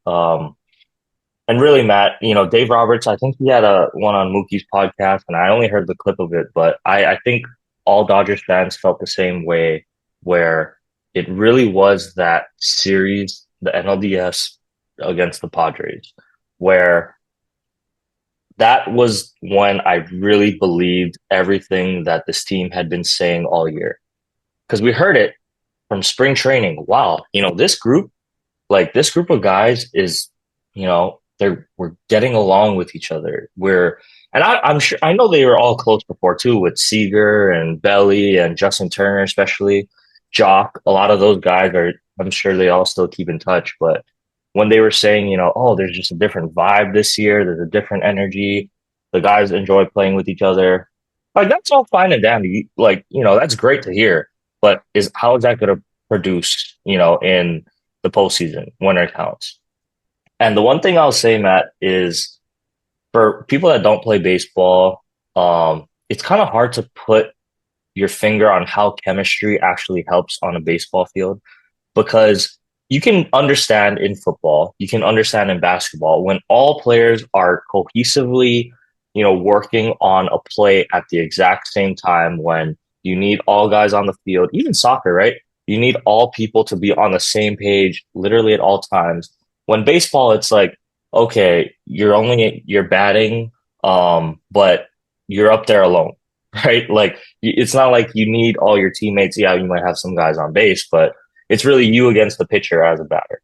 and really, Matt, Dave Roberts, I think he had a one on Mookie's podcast, and I only heard the clip of it, but I think all Dodgers fans felt the same way, where it really was that series, the NLDS against the Padres, where that was when I really believed everything that this team had been saying all year. Because we heard it from spring training. Wow, this group of guys is, we're getting along with each other. I'm sure I know they were all close before too with Seager and Belly and Justin Turner, especially Jock. A lot of those guys I'm sure they all still keep in touch. But when they were saying, oh, there's just a different vibe this year, there's a different energy, the guys enjoy playing with each other. Like that's all fine and dandy. Like, that's great to hear. But how is that going to produce, in the postseason when it counts? And the one thing I'll say, Matt, is for people that don't play baseball, it's kind of hard to put your finger on how chemistry actually helps on a baseball field because you can understand in football, you can understand in basketball when all players are cohesively, working on a play at the exact same time when you need all guys on the field, even soccer, right? You need all people to be on the same page literally at all times. When baseball, it's like, okay, you're batting, but you're up there alone, right? Like it's not like you need all your teammates. Yeah, you might have some guys on base, but it's really you against the pitcher as a batter.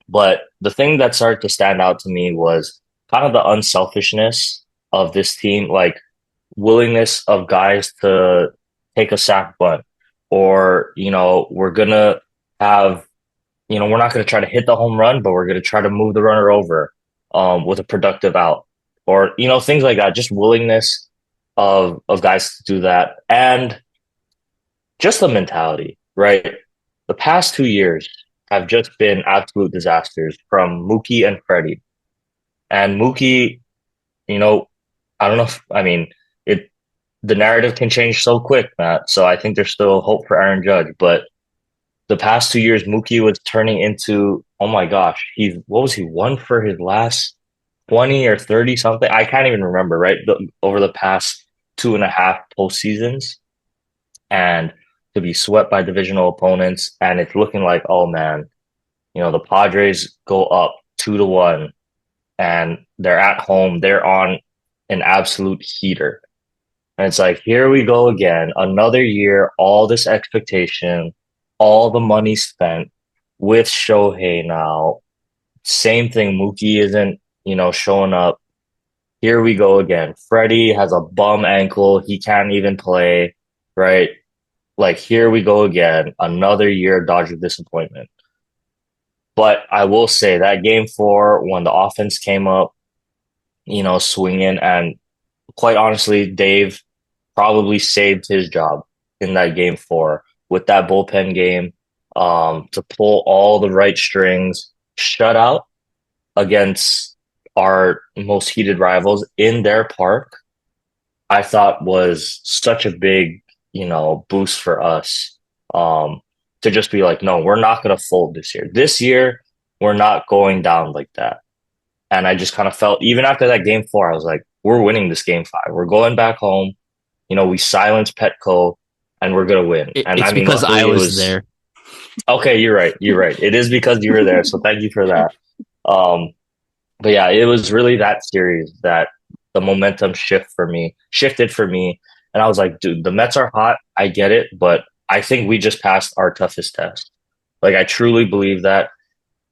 But the thing that started to stand out to me was kind of the unselfishness of this team, like willingness of guys to take a sack bunt, or, we're gonna have, we're not gonna try to hit the home run, but we're gonna try to move the runner over with a productive out. Or, things like that. Just willingness of guys to do that. And just the mentality, right? The past 2 years have just been absolute disasters from Mookie and Freddie. And Mookie, you know, I don't know if, I mean, it, the narrative can change so quick, Matt. So I think there's still hope for Aaron Judge. But the past 2 years, Mookie was turning into, oh my gosh, what was he, won for his last 20 or 30 something? I can't even remember, right? Over the past two and a half postseasons. And to be swept by divisional opponents. And it's looking like, oh man, the Padres go up 2-1 and they're at home. They're on an absolute heater. And it's like, here we go again. Another year, all this expectation, all the money spent with Shohei now. Same thing. Mookie isn't, showing up. Here we go again. Freddie has a bum ankle. He can't even play, right? Like, here we go again. Another year of Dodger disappointment. But I will say that game 4, when the offense came up, swinging, and quite honestly, Dave probably saved his job in that game 4 with that bullpen game, to pull all the right strings, shut out against our most heated rivals in their park. I thought was such a big, boost for us. To just be like, no, we're not going to fold this year. This year, we're not going down like that. And I just kind of felt, even after that game 4, I was like, we're winning this game 5. We're going back home. We silenced Petco and we're going to win. And I It's mean, because I luckily it was was there. okay. You're right. You're right. It is because you were there. So thank you for that. Um, but yeah, it was really that series that the momentum shifted for me. And I was like, dude, the Mets are hot. I get it. But I think we just passed our toughest test. Like, I truly believe that.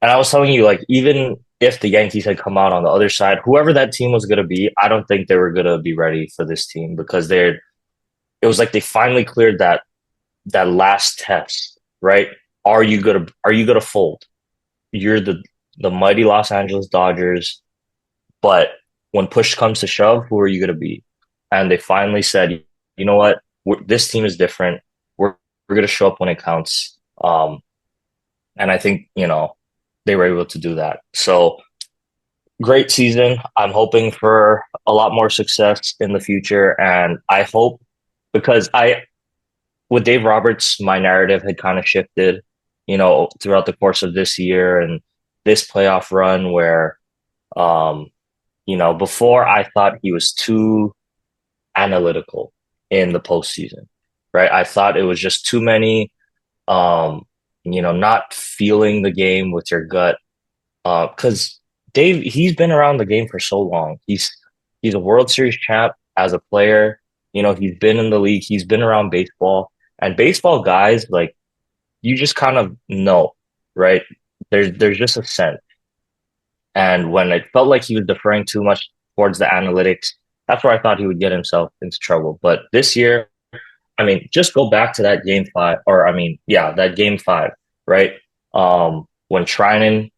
And I was telling you, like, even if the Yankees had come out on the other side, whoever that team was going to be, I don't think they were going to be ready for this team because it was like they finally cleared that last test, right? Are you gonna fold? You're the mighty Los Angeles Dodgers, but when push comes to shove, who are you gonna be? And they finally said, you know what? This team is different. We're gonna show up when it counts. And I think they were able to do that. So great season. I'm hoping for a lot more success in the future, and I hope because I with Dave Roberts, my narrative had kind of shifted, throughout the course of this year and this playoff run where, um, before I thought he was too analytical in the postseason, right? I thought it was just too many, not feeling the game with your gut. Because Dave, he's been around the game for so long. He's a World Series champ as a player. He's been in the league. He's been around baseball. And baseball guys, like, you just kind of know, right? There's just a sense. And when it felt like he was deferring too much towards the analytics, that's where I thought he would get himself into trouble. But this year, I mean, just go back to that game 5, or I mean, yeah, that game 5, right? When Trinan,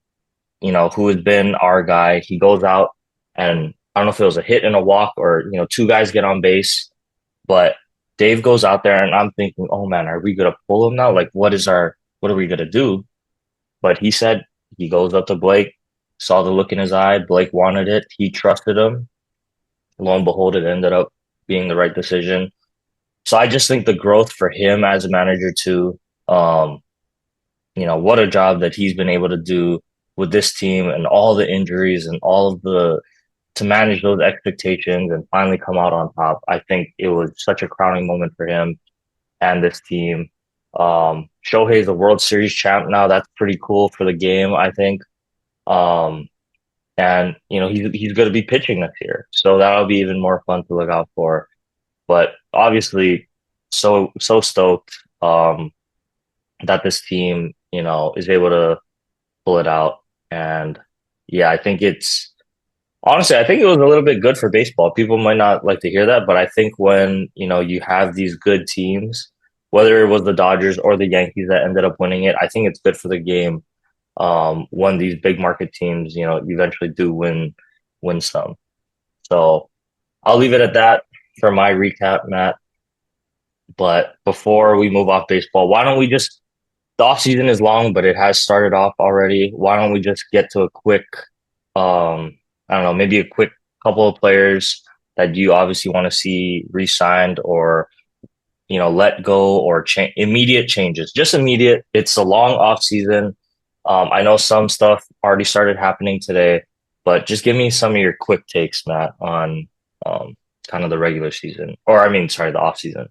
who has been our guy, he goes out and I don't know if it was a hit and a walk or, two guys get on base, but Dave goes out there and I'm thinking, oh man, are we gonna pull him now? Like, what are we gonna do? But he said he goes up to Blake, saw the look in his eye. Blake wanted it. He trusted him. Lo and behold, it ended up being the right decision. So I just think the growth for him as a manager too, um, what a job that he's been able to do with this team and all the injuries and all of the to manage those expectations and finally come out on top. I think it was such a crowning moment for him and this team. Shohei's a World Series champ now. That's pretty cool for the game, I think. Um, and he's going to be pitching next year, so that'll be even more fun to look out for. But obviously, so stoked that this team is able to pull it out. And yeah, I think it was a little bit good for baseball. People might not like to hear that, but I think when, you have these good teams, whether it was the Dodgers or the Yankees that ended up winning it, I think it's good for the game. When these big market teams, eventually do win some. So I'll leave it at that for my recap, Matt. But before we move off baseball, why don't we just the off season is long, but it has started off already. Why don't we just get to a quick, I don't know, maybe a quick couple of players that you obviously want to see re-signed or let go or immediate changes, just immediate. It's a long off season. I know some stuff already started happening today, but just give me some of your quick takes, Matt, on um, kind of the regular season, or I mean, sorry, the off season.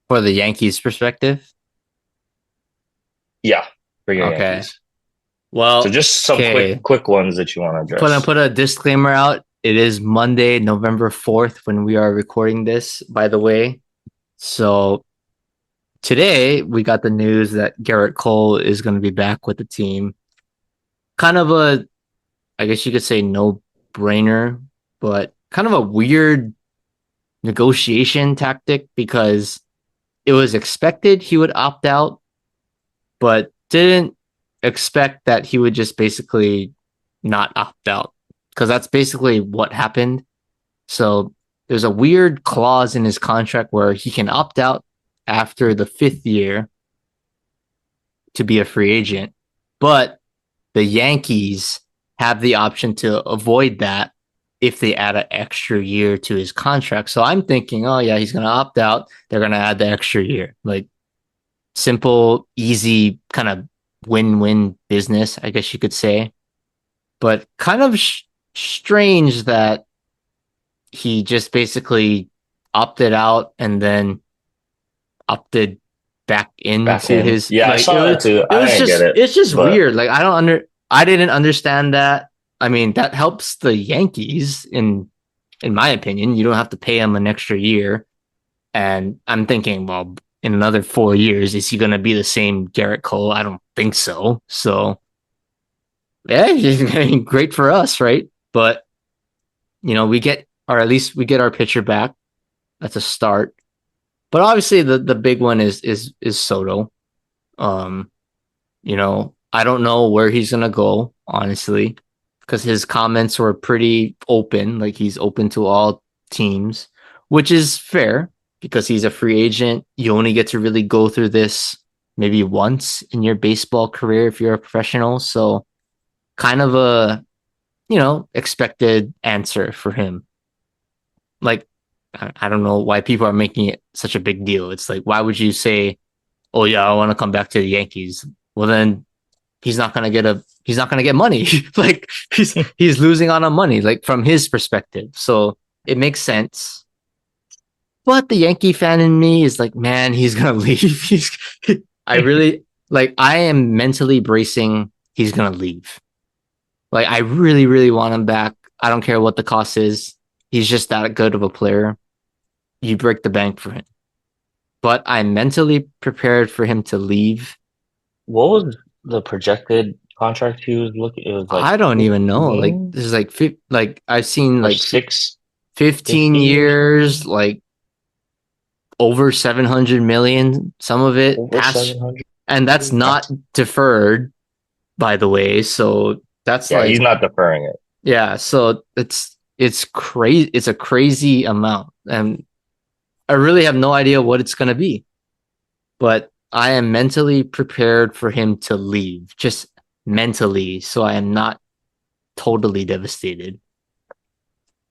For the Yankees perspective. Yeah, for your Okay. Yankees. So Well, just some okay. quick ones that you want to address. Put a disclaimer out. It is Monday, November 4th when we are recording this, by the way. So today we got the news that Garrett Cole is going to be back with the team. Kind of a, I guess you could say no brainer, but kind of a weird negotiation tactic because it was expected he would opt out, but didn't expect that he would just basically not opt out because that's basically what happened. So there's a weird clause in his contract where he can opt out after the fifth year to be a free agent, but the Yankees have the option to avoid that if they add an extra year to his contract. So I'm thinking, oh yeah, he's going to opt out. They're going to add the extra year. Like simple, easy kind of win-win business, I guess you could say. But kind of strange that he just basically opted out and then opted back Back into in. his Yeah, I like saw that too. it I was didn't get just it, it's just but weird. Like I didn't understand that. I mean, that helps the Yankees in my opinion. You don't have to pay him an extra year. And I'm thinking, well, in another 4 years, is he going to be the same Garrett Cole? I don't think so. So, yeah, he's great for us, right? But, we get, or at least we get our pitcher back. That's a start. But obviously, the big one is Soto. Um, I don't know where he's going to go, honestly, because his comments were pretty open. Like he's open to all teams, which is fair because he's a free agent. You only get to really go through this maybe once in your baseball career if you're a professional. So kind of a, expected answer for him. Like, I don't know why people are making it such a big deal. It's like, why would you say, oh, yeah, I want to come back to the Yankees? Well, then he's not gonna get money. Like he's losing out on money, like from his perspective. So it makes sense. But the Yankee fan in me is like, man, he's gonna leave. I really like I am mentally bracing he's gonna leave. Like I really, really want him back. I don't care what the cost is. He's just that good of a player. You break the bank for him. But I'm mentally prepared for him to leave. what was the projected contract he was looking? It was like I don't even know. Like 15 this is like I've seen or like 15 650 or years, something, like over 700 million, some of it over past, 700. and that's not deferred, by the way. So that's Yeah, he's like, not deferring it. yeah, so it's crazy. It's a crazy amount. And I really have no idea what it's going to be, but I am mentally prepared for him to leave, just mentally. So I am not totally devastated.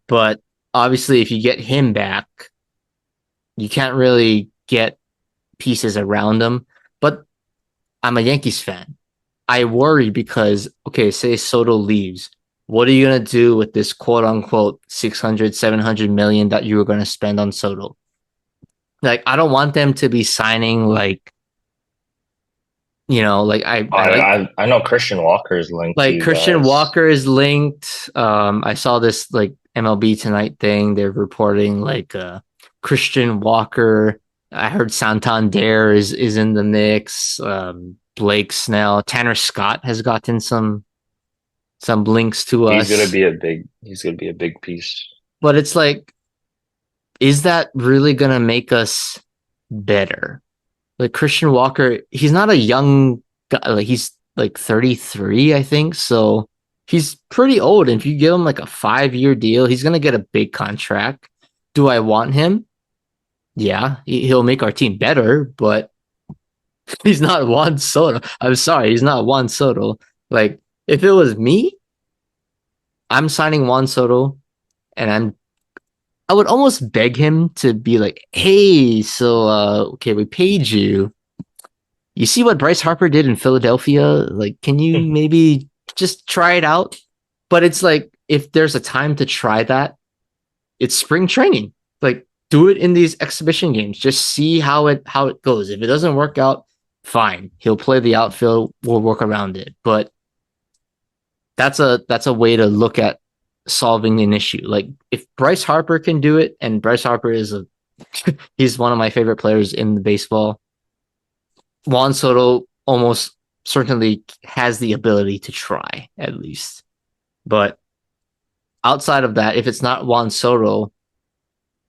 But obviously, if you get him back, you can't really get pieces around him. But I'm a Yankees fan. I worry because, okay, say Soto leaves. What are you going to do with this quote unquote 600, 700 million that you were going to spend on Soto? Like, I don't want them to be signing like I I know Christian Walker is linked to like you Christian guys. Walker is linked. I saw this like MLB Tonight thing. They're reporting like Christian Walker. I heard Santander is in the mix. Blake Snell, Tanner Scott has gotten some links to us, He's gonna be a big piece. but it's like, is that really gonna make us better? Like Christian Walker, he's not a young guy. Like he's like 33, I think. So he's pretty old. And if you give him like a 5-year deal, he's gonna get a big contract. Do I want him? Yeah, he'll make our team better, but he's not Juan Soto. I'm sorry, he's not Juan Soto. Like if it was me, I'm signing Juan Soto, and I would almost beg him to be like, hey, so okay, we paid you. You see what Bryce Harper did in Philadelphia? Like, can you maybe just try it out? But it's like, if there's a time to try that, it's spring training. Like, do it in these exhibition games. Just see how it goes. If it doesn't work out, fine. He'll play the outfield. We'll work around it. But that's a way to look at solving an issue. Like if Bryce Harper can do it, and Bryce Harper is a he's one of my favorite players in the baseball. Juan Soto almost certainly has the ability to try at least. But outside of that, if it's not Juan Soto,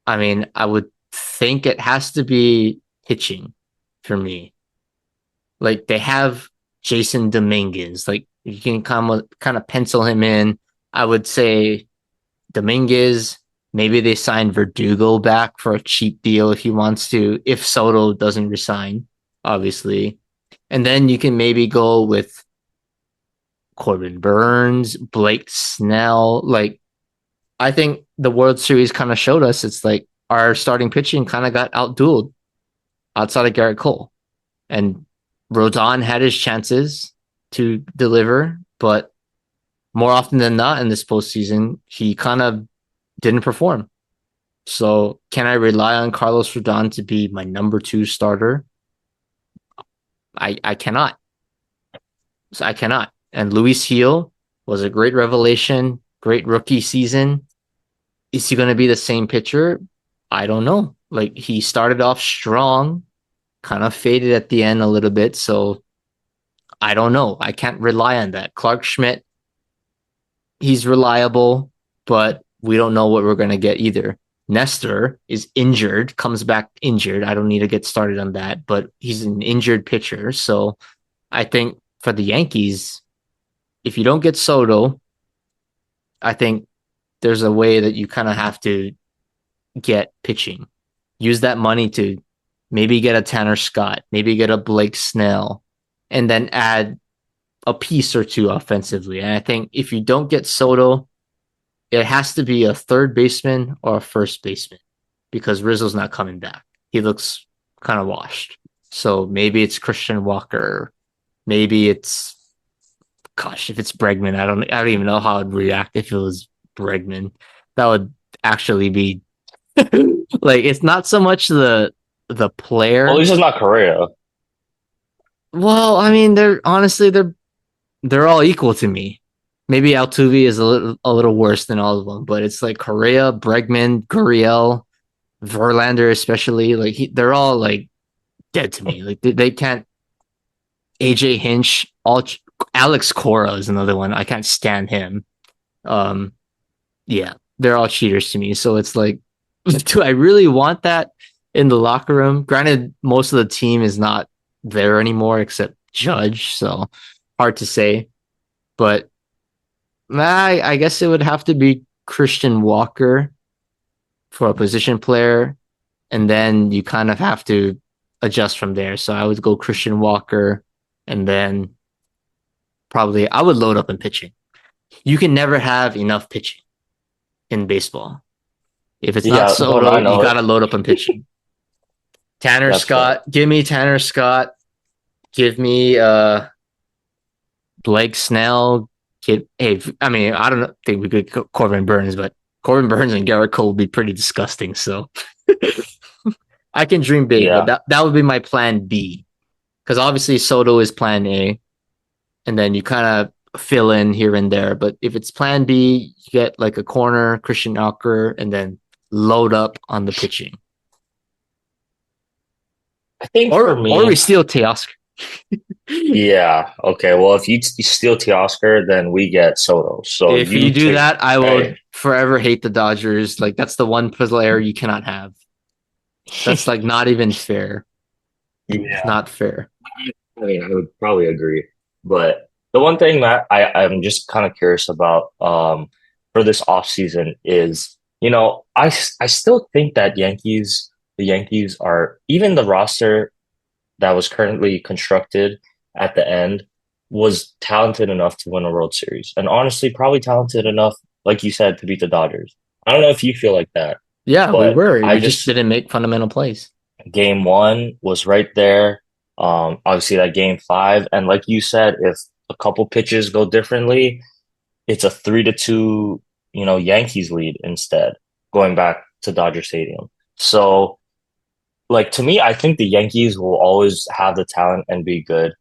I mean, I would think it has to be pitching for me. Like they have Jason Dominguez. Like you can kind of pencil him in. I would say Dominguez. Maybe they sign Verdugo back for a cheap deal if he wants to, if Soto doesn't resign, obviously. And then you can maybe go with Corbin Burns, Blake Snell. Like, I think the World Series kind of showed us it's like our starting pitching kind of got outdueled outside of Garrett Cole. And Rodon had his chances to deliver, but more often than not in this postseason, he kind of didn't perform. So can I rely on Carlos Rodon to be my number two starter? I cannot. So I cannot. And Luis Heel was a great revelation, great rookie season. Is he going to be the same pitcher? I don't know. Like he started off strong, kind of faded at the end a little bit. So I don't know. I can't rely on that. Clark Schmidt, he's reliable, but we don't know what we're going to get either. Nestor is injured, comes back injured. I don't need to get started on that, but he's an injured pitcher. So I think for the Yankees, if you don't get Soto, I think there's a way that you kind of have to get pitching. Use that money to maybe get a Tanner Scott, maybe get a Blake Snell, and then add a piece or two offensively. And I think if you don't get Soto, it has to be a third baseman or a first baseman because Rizzo's not coming back. He looks kind of washed. So maybe it's Christian Walker. Maybe it's gosh, if it's Bregman, I don't even know how I'd react if it was Bregman. That would actually be like it's not so much the Well, at player. least it's not Correa. Well, I mean, they're all equal to me. Maybe Altuve is a little worse than all of them, but it's like Correa, Bregman, Gurriel, Verlander, especially they're all like dead to me. Like they can't. AJ Hinch, Alex Cora is another one. I can't stand him. Um, yeah, they're all cheaters to me. So it's like, do I really want that in the locker room? Granted, most of the team is not there anymore except Judge, so hard to say. But I guess it would have to be Christian Walker for a position player, and then you kind of have to adjust from there. So I would go Christian Walker, and then probably I would load up in pitching. You can never have enough pitching in baseball. If it's not Yeah, no, no, Soto, I you know got to it. load up on pitching. Tanner That's fair. Scott, give me Tanner Scott. Give me Blake Snell. Hey, I mean, I don't think we could Corbin Burns, but Corbin Burns and Garrett Cole would be pretty disgusting. So I can dream big, but Yeah. that would be my plan B. Because obviously Soto is plan A, and then you kind of fill in here and there. But if it's plan B, you get like a corner, Christian Alker, and then load up on the pitching. I think for Or we me, steal Teoscar. yeah. Okay. Well, if you steal Teoscar, then we get Soto. So If you you do take, that, I will right? forever hate the Dodgers. Like that's the one player you cannot have. That's like not even fair. It's Yeah. not fair. I mean, I would probably agree. But the one thing that I'm just kind of curious about for this offseason is, I still think that the Yankees are even the roster that was currently constructed at the end was talented enough to win a World Series. And honestly, probably talented enough, like you said, to beat the Dodgers. I don't know if you feel like that, Yeah, we but were. I We just just didn't make fundamental plays. game one was right there. Obviously that game five. And like you said, if a couple pitches go differently, it's a 3-2, Yankees lead instead, going back to Dodger Stadium. So like to me, I think the Yankees will always have the talent and be good.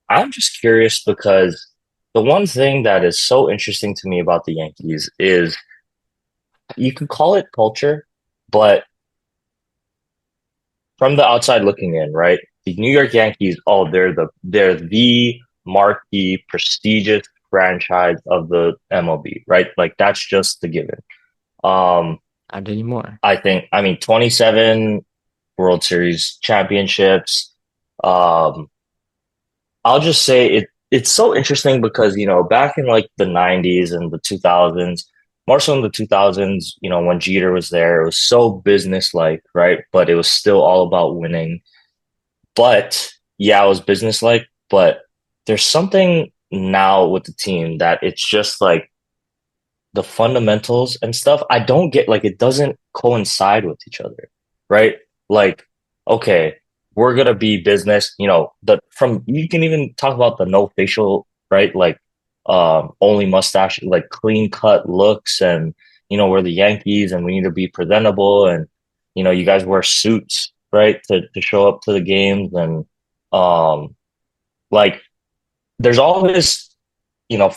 I'm just curious because the one thing that is so interesting to me about the Yankees is you could call it culture, but from the outside looking in, right? The New York Yankees, oh, they're the marquee, prestigious franchise of the MLB, right? Like that's just the given. Um, Not anymore. I mean, 27 World Series championships. Um, I'll just say it's so interesting because, back in like the 90s and the 2000s, more so in the 2000s, when Jeter was there, it was so business-like, right? But it was still all about winning. But yeah, it was business-like, but there's something now with the team that it's just like the fundamentals and stuff, I don't get like it doesn't coincide with each other, right? Like, okay, we're gonna be business, the from you can even talk about the no facial, right? Like only mustache, like clean cut looks and we're the Yankees and we need to be presentable and you guys wear suits, right? To show up to the games and um like there's all this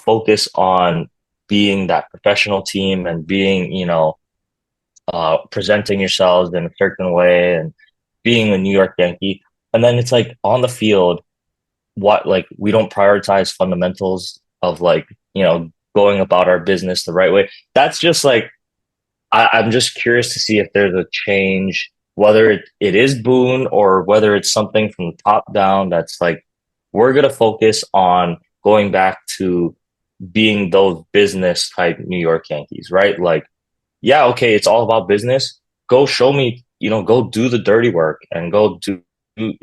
focus on being that professional team and being, presenting yourselves in a certain way and being a New York Yankee. And then it's like on the field, what like we don't prioritize fundamentals of like, going about our business the right way. That's just like I'm just curious to see if there's a change, whether it is Boone or whether it's something from the top down that's like we're gonna focus on going back to being those business type New York Yankees, right? Like, yeah, okay, it's all about business. Go show me, go do the dirty work and go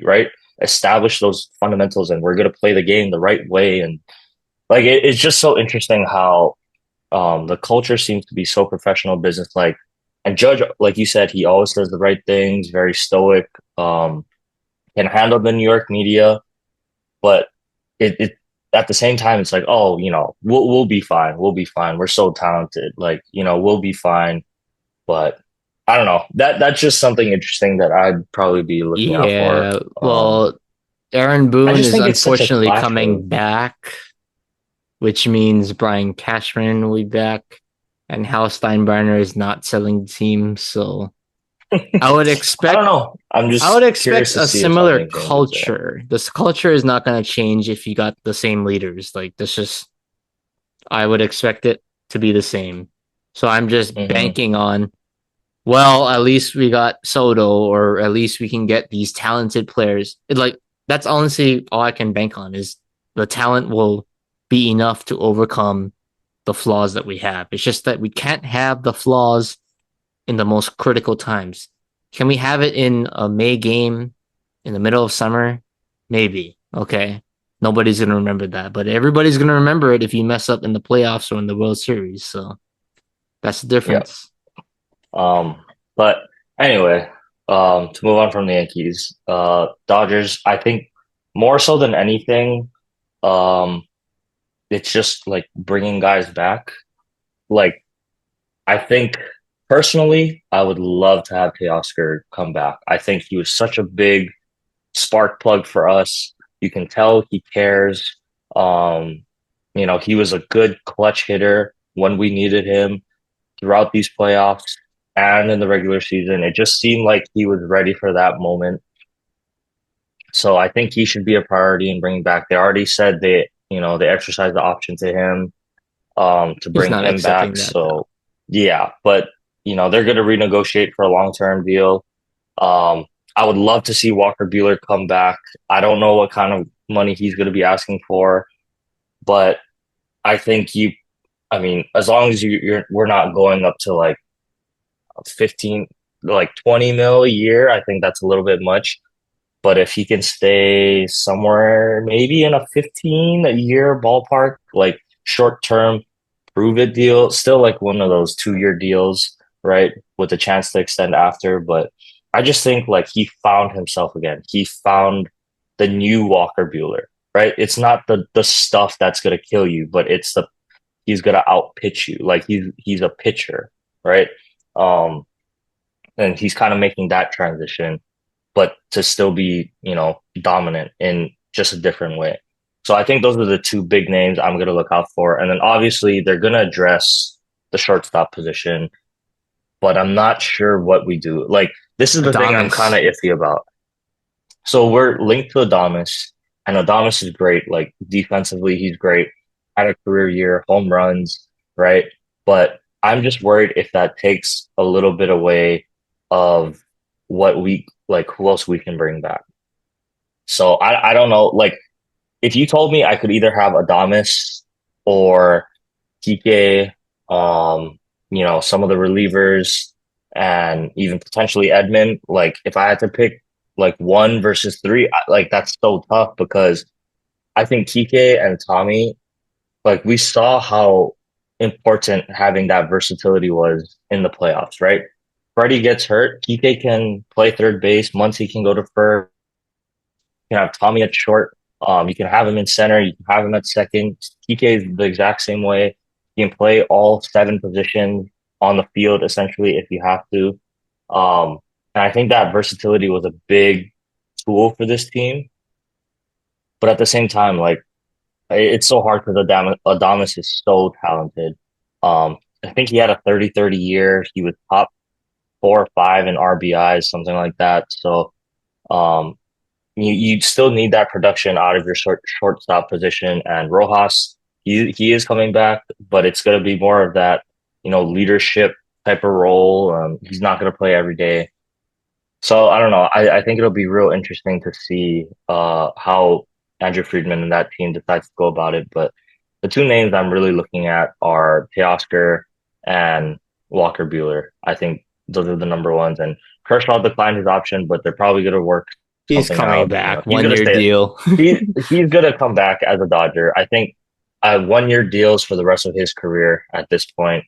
right? Establish those fundamentals and we're going to play the game the right way. And like, it's just so interesting how the culture seems to be so professional, business like. And Judge, like you said, he always does the right things, very stoic, can handle the New York media, but it at the same time it's like oh we'll be fine, we'll be fine, we're so talented, like we'll be fine. But I don't know, that's just something interesting that I'd probably be looking out for. Yeah. Well, Aaron I Boone just is think it's such a unfortunately clash of coming back, which means Brian Cashman will be back, and Hal Steinbrenner is not selling the team. So I would I don't expect know, I'm I would just expect curious to a see if similar something changes there. culture. This culture is not going to change if you got the same leaders. Like this just I would expect it to be the same. So I'm just Hmm. banking on well, at least we got Soto, or at least we can get these talented players. Like that's honestly all I can bank on is the talent will be enough to overcome the flaws that we have. It's just that we can't have the flaws in the most critical times. Can we have it in a May game in the middle of summer? Maybe. Okay. Nobody's gonna remember that, but everybody's gonna remember it if you mess up in the playoffs or in the World Series. So that's the Yeah. difference. But anyway, to move on from the Yankees, Dodgers, I think more so than anything, um, it's just like bringing guys back. Like, I think personally, I would love to have Teoscar come back. I think he was such a big spark plug for us. You can tell he cares. Um, he was a good clutch hitter when we needed him throughout these playoffs and in the regular season. It just seemed like he was ready for that moment. So I think he should be a priority in bringing back. They already said they exercised the option to him to He's bring not him back. accepting that though. So yeah, but they're going to renegotiate for a long-term deal. Um, I would love to see Walker Buehler come back. I don't know what kind of money he's going to be asking for, but I think I mean, as long as we're not going up to like 15, like 20 mil a year, I think that's a little bit much. But if he can stay somewhere, maybe in a 15 a year ballpark, like short term, prove it deal, still like one of those 2 year deals, right? With a chance to extend after. But I just think like he found himself again. He found the new Walker Bueller, right? It's not the stuff that's gonna kill you, but it's he's gonna outpitch you. Like he's a pitcher, right? Um, and he's kind of making that transition but to still be, dominant in just a different way. So I think those are the two big names I'm going to look out for. And then obviously they're going to address the shortstop position, but I'm not sure what we do. Like, this is the thing I'm kind Adamas. of iffy about. So we're linked to Adamas, and Adamas is great. Like, defensively, he's great. Had a career year, home runs, right? But I'm just worried if that takes a little bit away of what who else we can bring back. So I don't know. Like, if you told me I could either have Adamas or Kike, some of the relievers and even potentially Edmund, like if I had to pick like one versus three, like that's so tough because I think Kike and Tommy, like we saw how important having that versatility was in the playoffs, right? Freddie gets hurt, Kike can play third base, Muncy can go to first, you can have Tommy at short. You can have him in center. You can have him at second. TK is the exact same way. You can play all seven positions on the field essentially if you have to. And I think that versatility was a big tool for this team. But at the same time, like it's so hard because Adamas is so talented. I think he had a 30-30 year. He was top 4 or 5 in RBIs, something like that. So um, you still need that production out of your shortstop position. And Rojas, he is coming back, but it's going to be more of that, leadership type of role. He's not going to play every day. So I don't know. I think it'll be real interesting to see how Andrew Friedman and that team decides to go about it. But the two names I'm really looking at are Teoscar and Walker Bueller. I think those are the number ones. And Kershaw declined his option, but they're probably going to work He's something coming out. back. He's One going to year stay. deal. He's going to come back as a Dodger. I think 1 year deals for the rest of his career at this point,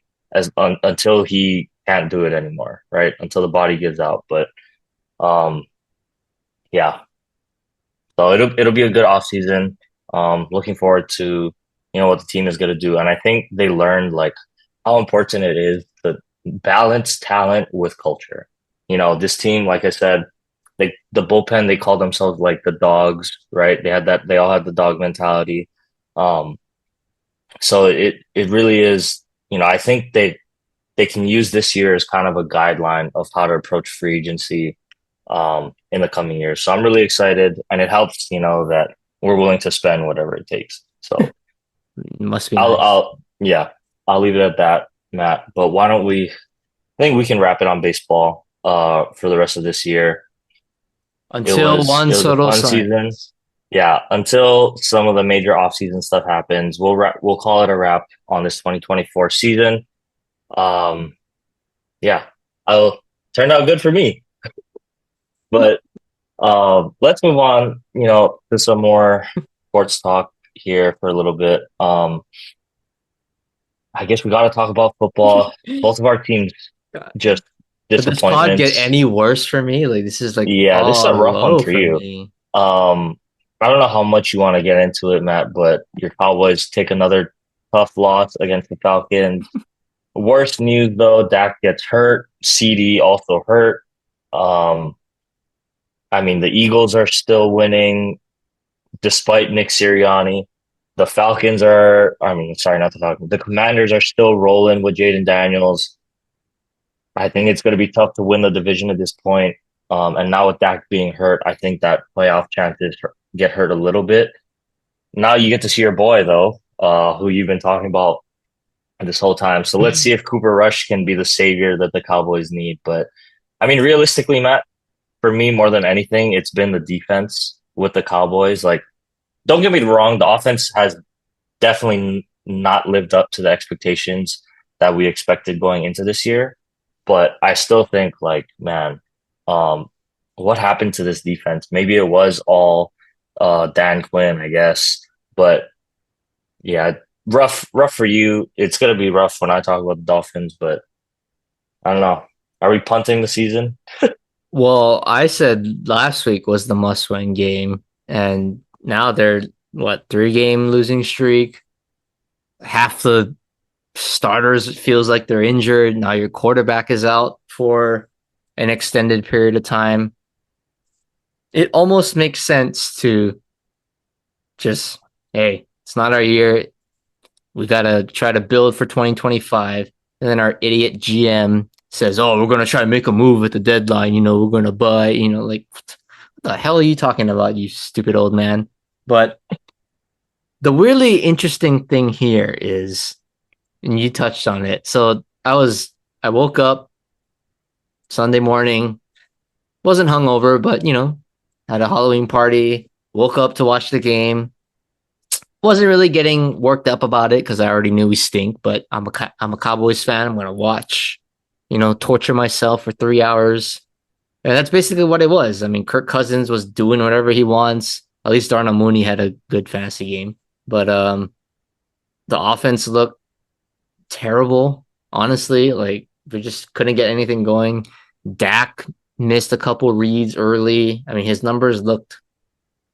until he can't do it anymore, right? Until the body gives out. But um, yeah, so it'll be a good off season. Looking forward to what the team is going to do, and I think they learned like how important it is to balance talent with culture. This team, like I said, the bullpen they call themselves like the dogs, right? They all had the dog mentality. Um, so it really is. I think they can use this year as kind of a guideline of how to approach free agency in the coming years. So I'm really excited, and it helps, that we're willing to spend whatever it takes. So Must be I'll, nice. I'll, yeah, I'll leave it at that, Matt. But why don't we? I think we can wrap it on baseball for the rest of this year. It Until was Juan it was a Soto fun season. signs. Yeah, until some of the major offseason stuff happens, we'll call it a wrap on this 2024 season. Um, yeah, I'll turned out good for me. But let's move on, to some more sports talk here for a little bit. I guess we got to talk about football. Both of our teams God. just Could this pod get disappointments. any worse for me? Like this is like Yeah, this is a all rough one low for for you. me. Um, I don't know how much you want to get into it, Matt, but your Cowboys take another tough loss against the Falcons. Worst news though, Dak gets hurt. CD also hurt. Um, I mean, the Eagles are still winning despite Nick Sirianni. The Falcons are, I mean, sorry, not the Falcons. The Commanders are still rolling with Jaden Daniels. I think it's going to be tough to win the division at this point. And now with Dak being hurt, I think that playoff chances get hurt a little bit. Now you get to see your boy though, who you've been talking about this whole time. So let's see if Cooper Rush can be the savior that the Cowboys need. But I mean, realistically, Matt, for me more than anything, it's been the defense with the Cowboys. Like, don't get me wrong, the offense has definitely not lived up to the expectations that we expected going into this year. But I still think, like, man, um, what happened to this defense? Maybe it was all Dan Quinn, I guess. But yeah, rough for you. It's gonna be rough when I talk about the Dolphins, but I don't know. Are we punting the season? Well, I said last week was the must-win game, and now they're what 3-game losing streak. Half the starters it feels like they're injured. Now your quarterback is out for an extended period of time. It almost makes sense to just, hey, it's not our year. We got to try to build for 2025. And then our idiot GM says, oh, we're going to try to make a move at the deadline. We're going to buy, like, what the hell are you talking about, you stupid old man? But the really interesting thing here is, and you touched on it. So I woke up Sunday morning, wasn't hungover, but, had a Halloween party, woke up to watch the game. Wasn't really getting worked up about it because I already knew we stink, but I'm a Cowboys fan. I'm going to watch, torture myself for 3 hours. And that's basically what it was. I mean, Kirk Cousins was doing whatever he wants. At least Darnell Mooney had a good fantasy game. But the offense looked terrible, honestly. Like, we just couldn't get anything going. Dak missed a couple reads early. I mean, his numbers looked,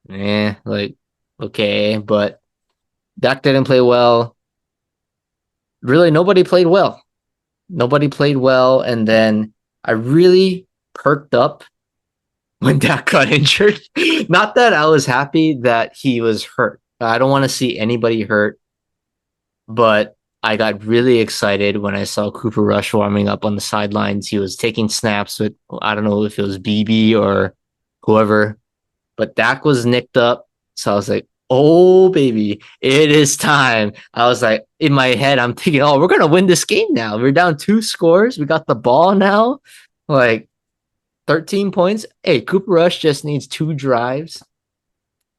like, okay. But Dak didn't play well. Really, nobody played well. Nobody played well. And then I really perked up when Dak got injured. Not that I was happy that he was hurt. I don't want to see anybody hurt, but I got really excited when I saw Cooper Rush warming up on the sidelines. He was taking snaps with, I don't know if it was BB or whoever, but Dak was nicked up. So I was like, oh, baby, it is time. I was like, in my head, I'm thinking, oh, we're going to win this game now. We're down 2 scores. We got the ball now. Like, 13 points. Hey, Cooper Rush just needs 2 drives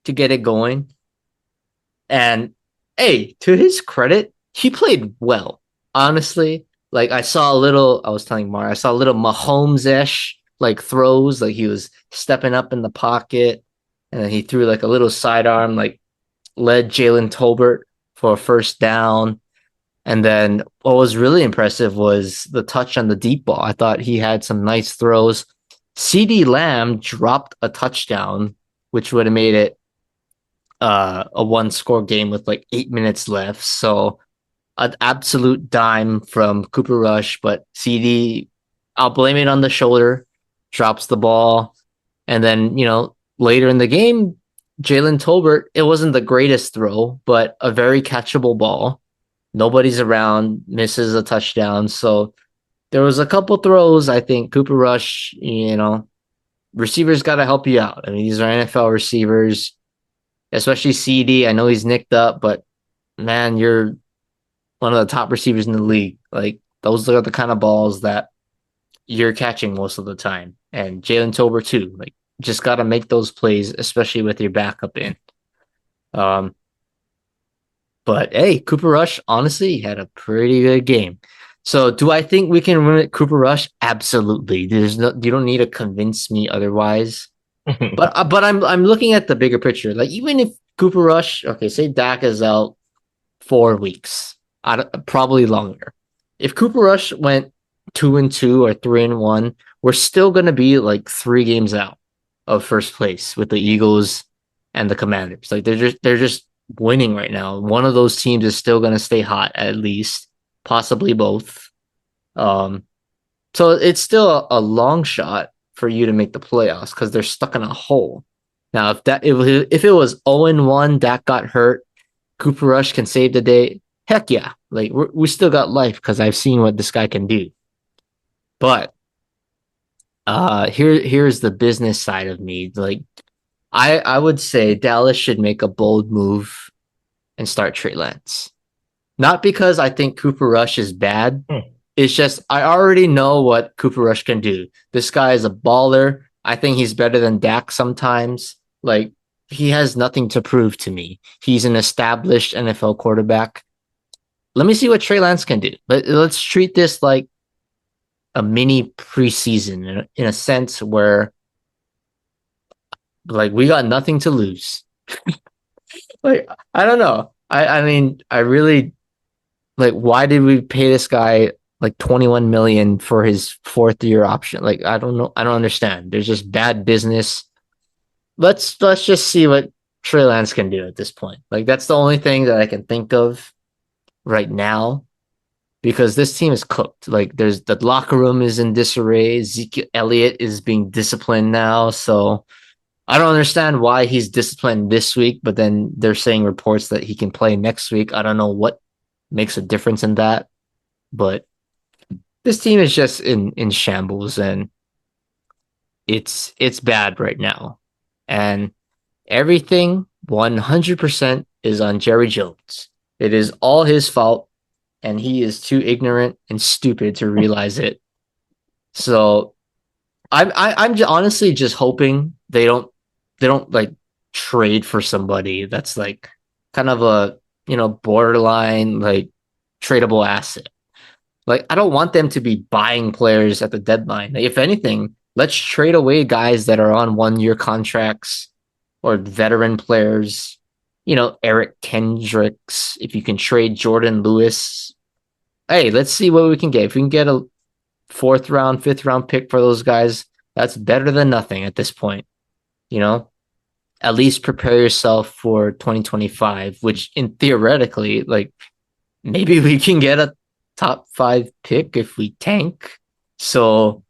to get it going. And hey, to his credit, he played well. Honestly, like I was telling Mar, I saw a little Mahomes-ish like throws, like he was stepping up in the pocket, and then he threw like a little sidearm, like led Jalen Tolbert for a first down. And then what was really impressive was the touch on the deep ball. I thought he had some nice throws. CD Lamb dropped a touchdown, which would have made it a 1-score game with like 8 minutes left. So an absolute dime from Cooper Rush, but CD, I'll blame it on the shoulder, drops the ball. And then, later in the game, Jalen Tolbert, it wasn't the greatest throw, but a very catchable ball. Nobody's around, misses a touchdown. So there was a couple throws. I think Cooper Rush, receivers got to help you out. I mean, these are NFL receivers, especially CD. I know he's nicked up, but man, you're one of the top receivers in the league. Like, those are the kind of balls that you're catching most of the time. And Jalen Tolbert too. Like, just got to make those plays, especially with your backup in. Um, but hey, Cooper Rush honestly had a pretty good game. So, do I think we can win it, Cooper Rush? Absolutely. You don't need to convince me otherwise. But I'm looking at the bigger picture. Like, even if Cooper Rush, okay, say Dak is out 4 weeks, probably longer. If Cooper Rush went 2-2 or 3-1, we're still gonna be like 3 games out of first place with the Eagles and the Commanders. Like they're just winning right now. One of those teams is still gonna stay hot at least, possibly both. Um, so it's still a long shot for you to make the playoffs because they're stuck in a hole. Now, if it was 0-1, Dak got hurt, Cooper Rush can save the day. Heck yeah, like we still got life because I've seen what this guy can do. But here's the business side of me. Like I would say Dallas should make a bold move and start Trey Lance. Not because I think Cooper Rush is bad. Hmm. It's just I already know what Cooper Rush can do. This guy is a baller. I think he's better than Dak sometimes. Like he has nothing to prove to me. He's an established NFL quarterback. Let me see what Trey Lance can do. But let's treat this like a mini preseason in a sense where like we got nothing to lose. Like I don't know. I mean I really like why did we pay this guy like 21 million for his fourth year option? Like I don't know. I don't understand. There's just bad business. Let's just see what Trey Lance can do at this point. Like that's the only thing that I can think of right now because this team is cooked. Like there's the locker room is in disarray. Ezekiel Elliott is being disciplined now, so I don't understand why he's disciplined this week, but then they're saying reports that he can play next week. I don't know what makes a difference in that, but this team is just in shambles and it's bad right now. And everything 100% is on Jerry Jones. It is all his fault and he is too ignorant and stupid to realize it. So I'm honestly just hoping they don't like trade for somebody that's like kind of a borderline like tradable asset. Like I don't want them to be buying players at the deadline. Like, if anything, let's trade away guys that are on 1 year contracts or veteran players. Eric Kendricks. If you can trade Jordan Lewis, hey, let's see what we can get. If we can get a fourth round, fifth round pick for those guys, that's better than nothing at this point. You know, at least prepare yourself for 2025, which in theoretically, like maybe we can get a top five pick if we tank. So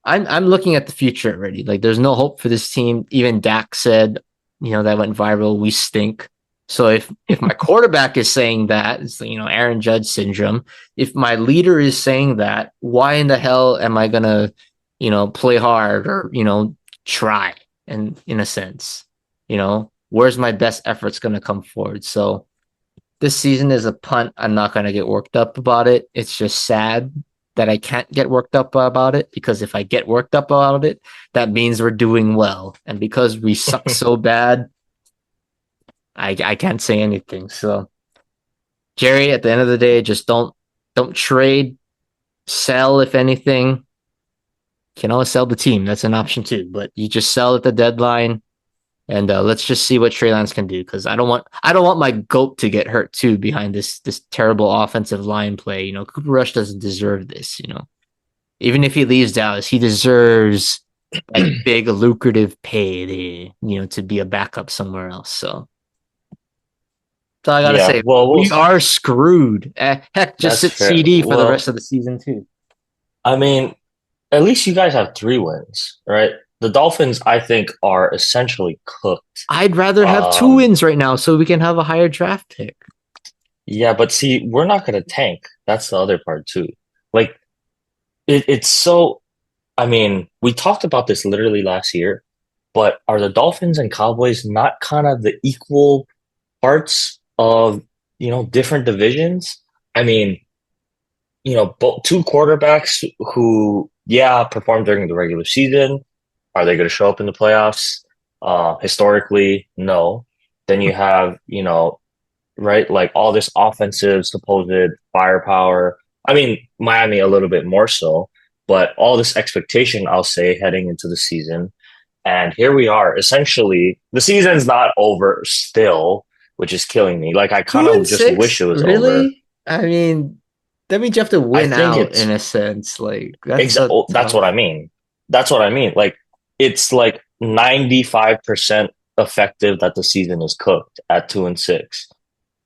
I'm looking at the future already. Like there's no hope for this team. Even Dak said, that went viral. We stink. So if my quarterback is saying that, it's Aaron Judge syndrome. If my leader is saying that, why in the hell am I gonna, play hard or try? And in a sense, where's my best efforts gonna come forward? So this season is a punt. I'm not going to get worked up about it. It's just sad that I can't get worked up about it because if I get worked up about it, that means we're doing well. And because we suck so bad, I can't say anything. So, Jerry, at the end of the day, just don't trade, sell if anything. You can always sell the team. That's an option too. But you just sell at the deadline. And let's just see what Trey Lance can do because I don't want my goat to get hurt too behind this terrible offensive line play. Cooper Rush doesn't deserve this. Even if he leaves Dallas, he deserves that big lucrative payday. To be a backup somewhere else. So that's all I gotta Yeah, say. well, We are screwed. Heck, just that's sit fair. CD for the Well, rest of the season too. I mean, at least you guys have 3 wins, right? The Dolphins, I think, are essentially cooked. I'd rather have two Um, wins right now so we can have a higher draft pick. yeah, but see, we're not going to tank. That's the other part too. Like, it's so, I mean, we talked about this literally last year, but are the Dolphins and Cowboys not kind of the equal parts of, different divisions? I mean, both two quarterbacks who, yeah, performed during the regular season. Are they going to show up in the playoffs? Historically, no. Then you have, right, like all this offensive supposed firepower. I mean, Miami a little bit more so, but all this expectation, I'll say, heading into the season. And here we are. Essentially, the season's not over still, which is killing me. Like I kind Two and of just wish six, it was over. really? I mean, that means you have to I win think out in it's a sense. Like that's a that's what tough. I mean. That's what I mean. Like it's like 95% effective that the season is cooked at 2-6.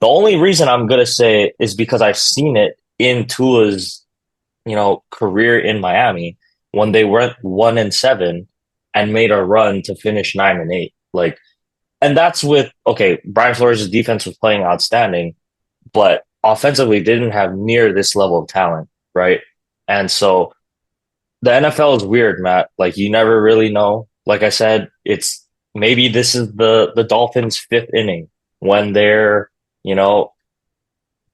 The only reason I'm gonna say is because I've seen it in Tua's, career in Miami when they went 1-7 and made a run to finish 9-8. Like, and that's with okay, Brian Flores' defense was playing outstanding, but offensively didn't have near this level of talent, right? And so the NFL is weird, Matt. Like you never really know. Like I said, it's maybe this is the Dolphins' fifth inning when they're, you know,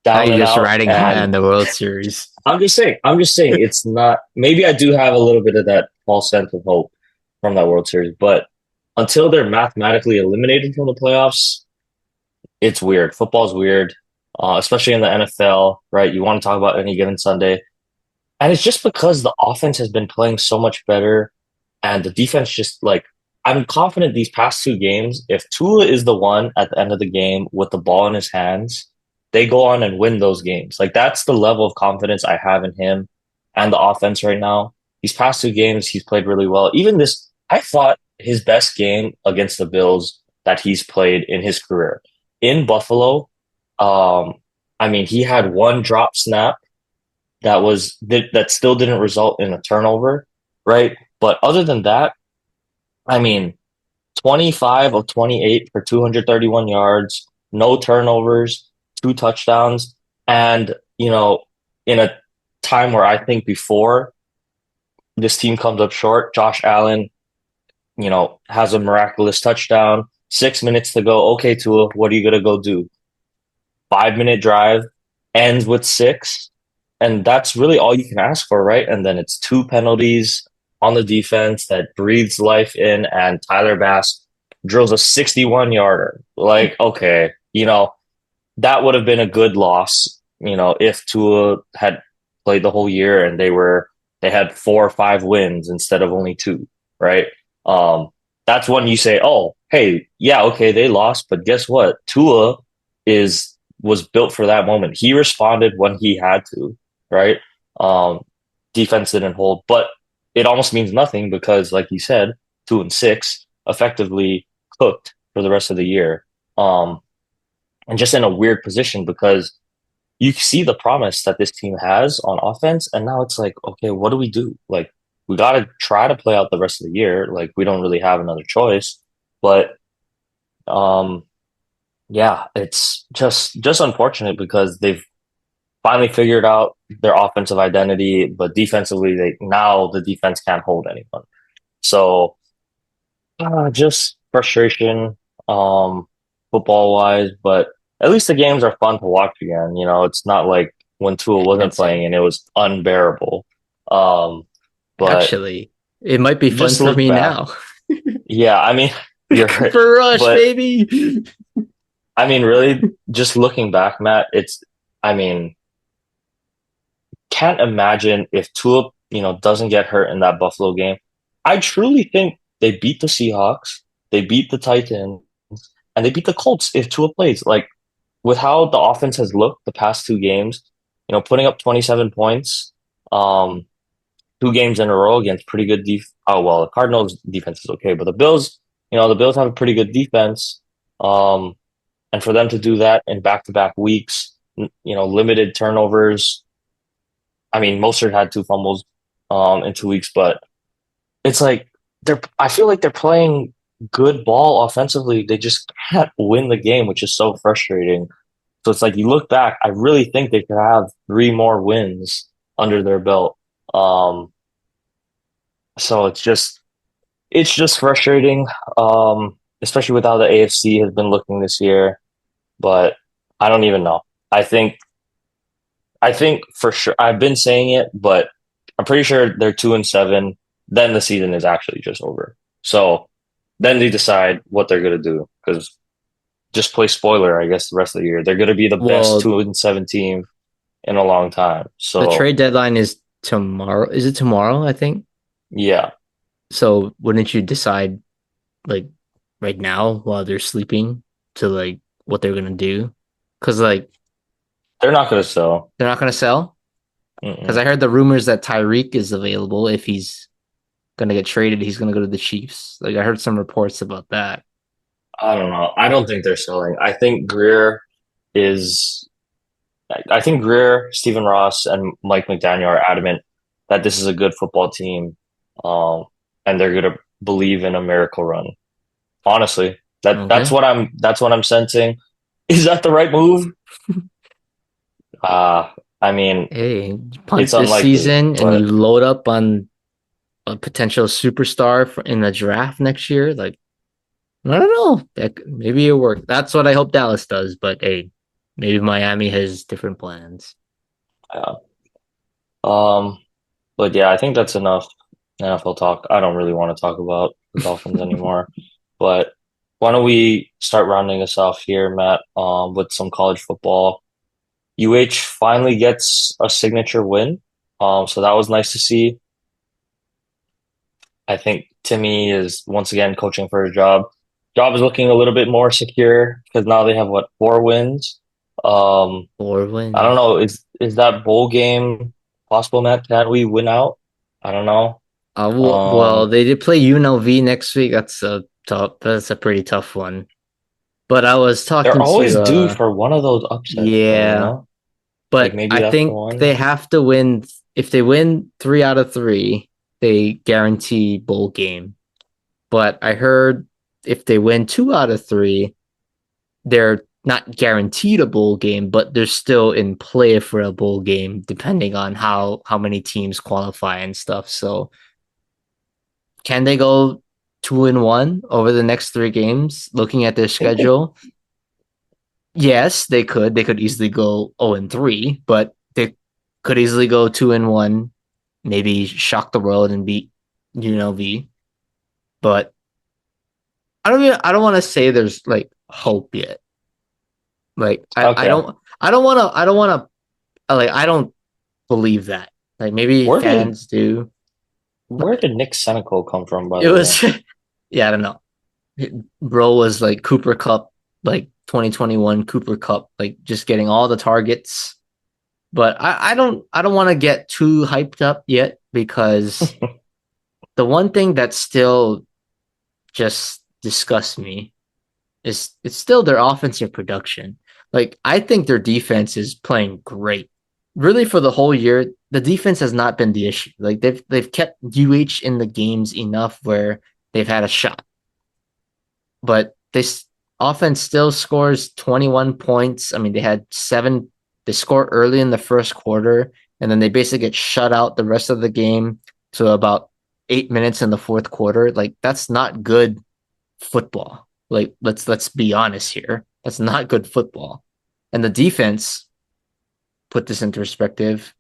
Now down you're and just out. riding high And on the World Series. I'm just saying it's not maybe I do have a little bit of that false sense of hope from that World Series, but until they're mathematically eliminated from the playoffs, it's weird. Football's weird, especially in the NFL, right? You want to talk about any given Sunday. And it's just because the offense has been playing so much better and the defense just like I'm confident these past two games, if Tua is the one at the end of the game with the ball in his hands, they go on and win those games. Like that's the level of confidence I have in him and the offense right now. These past two games, he's played really well. Even this, I thought his best game against the Bills that he's played in his career in Buffalo. Um, I mean, he had one drop snap that still didn't result in a turnover, right? But other than that, I mean, 25 of 28 for 231 yards, no turnovers, two touchdowns, and in a time where I think before this team comes up short, Josh Allen, has a miraculous touchdown. 6 minutes to go. Okay, Tua, what are you gonna go do? 5 minute drive ends with six. And that's really all you can ask for, right? And then it's two penalties on the defense that breathes life in, and Tyler Bass drills a 61 yarder. Like, okay, that would have been a good loss, if Tua had played the whole year and they had 4 or 5 wins instead of only two, right? Um, that's when you say, oh, hey, yeah, okay, they lost, but guess what? Tua is was built for that moment. He responded when he had to, right? Um, Defense didn't hold, but it almost means nothing because, like you said, 2-6 effectively cooked for the rest of the year. And just in a weird position because you see the promise that this team has on offense, and now it's like, okay, what do we do? Like, we got to try to play out the rest of the year. Like, we don't really have another choice. But um, yeah, it's just unfortunate because they've finally figured out their offensive identity, but defensively, the defense can't hold anyone. So just frustration, um, football wise, but at least the games are fun to watch again. It's not like when Tua wasn't Can't playing say. and it was unbearable. Um, but Actually, it might be fun just for look me back. now. Yeah, I mean, you're right. Cooper Rush, But baby. I mean, really, just looking back, Matt, I mean, can't imagine if Tua, doesn't get hurt in that Buffalo game. I truly think they beat the Seahawks, they beat the Titans, and they beat the Colts if Tua plays. Like with how the offense has looked the past two games, putting up 27 points, um, 2 games in a row against pretty good Oh well, the Cardinals defense is okay, but the Bills have a pretty good defense. Um, and for them to do that in back-to-back weeks, limited turnovers. I mean, Mostert had 2 fumbles in 2 weeks, but it's like I feel like they're playing good ball offensively. They just can't win the game, which is so frustrating. So it's like you look back, I really think they could have 3 more wins under their belt. Um, so it's just frustrating, especially with how the AFC has been looking this year. But I don't even know. I think I think for sure I've been saying it, but I'm pretty sure they're 2-7. Then the season is actually just over. So then they decide what they're gonna do because just play spoiler, I guess, the rest of the year. They're gonna be the best Well, 2-7 team in a long time. the So trade deadline is tomorrow. Is it tomorrow? I think. yeah, So wouldn't you decide? like right now while they're sleeping to like what they're gonna do? Because like They're not going to sell. they're not gonna sell. Because I Mm-mm. heard the rumors that Tyreek is available if he's gonna get traded, he's gonna go to the Chiefs. Like I heard some reports about that. I don't know. I don't think they're selling. Is, I think Greer, Stephen Ross, and Mike McDaniel are adamant that this is a good football team, um, and they're going to believe in a miracle run. Honestly, Okay. that's what I'm sensing. Is that the right move? Uh, I mean, Hey, it's punt this unlikely, season and you but load up on a potential superstar in the draft next year. Like I don't know. Maybe it worked. That's what I hope Dallas does. But hey, maybe Miami has different plans. yeah. Um, but yeah, I think that's enough NFL talk. I don't really want to talk about the Dolphins anymore. But why don't we start rounding us off here, Matt, with some college football. UH finally gets a signature win. So that was nice to see. I think Timmy is once again coaching for his job. Job is looking a little bit more secure because now they have what, 4 wins. Um, Four I don't wins. know. Is that bowl game possible, Matt? Can't we win out? I don't know. Well, Um, they did play UNLV next week. That's a tough. That's a pretty tough one. But I was they're talking always to due for one of those upsets, though, you yeah, know? Like but maybe I that's the think one. they have to win. If they win 3 out of 3, they guarantee bowl game. But I heard if they win 2 out of 3, they're not guaranteed a bowl game, but they're still in play for a bowl game, depending on how many teams qualify and stuff. So can they go 2-1 over the next 3 games? Looking at their I think they schedule, yes, they could. They could easily go 0-3, but they could easily go 2-1, maybe shock the world and beat UNLV. But I don't want to say there's like hope yet. Like okay. I don't want to like I don't believe that. Like maybe Where did fans do. where did Nick Senecal come from, by It the way? was yeah, I don't know. Bro was like Cooper Cup, like 2021 Cooper Cup, like just getting all the targets. But I don't want to get too hyped up yet because the one thing that still just disgusts me is it's still their offensive production. Like I think their defense is playing great. Really for the whole year, the defense has not been the issue. Like they've kept UH in the games enough where they've had a shot. But this offense still scores 21 points. I mean, they had 7 they score early in the first quarter and then they basically get shut out the rest of the game to about 8 minutes in the fourth quarter. Like that's not good football. Like let's be honest here. That's not good football. And the defense put this into perspective.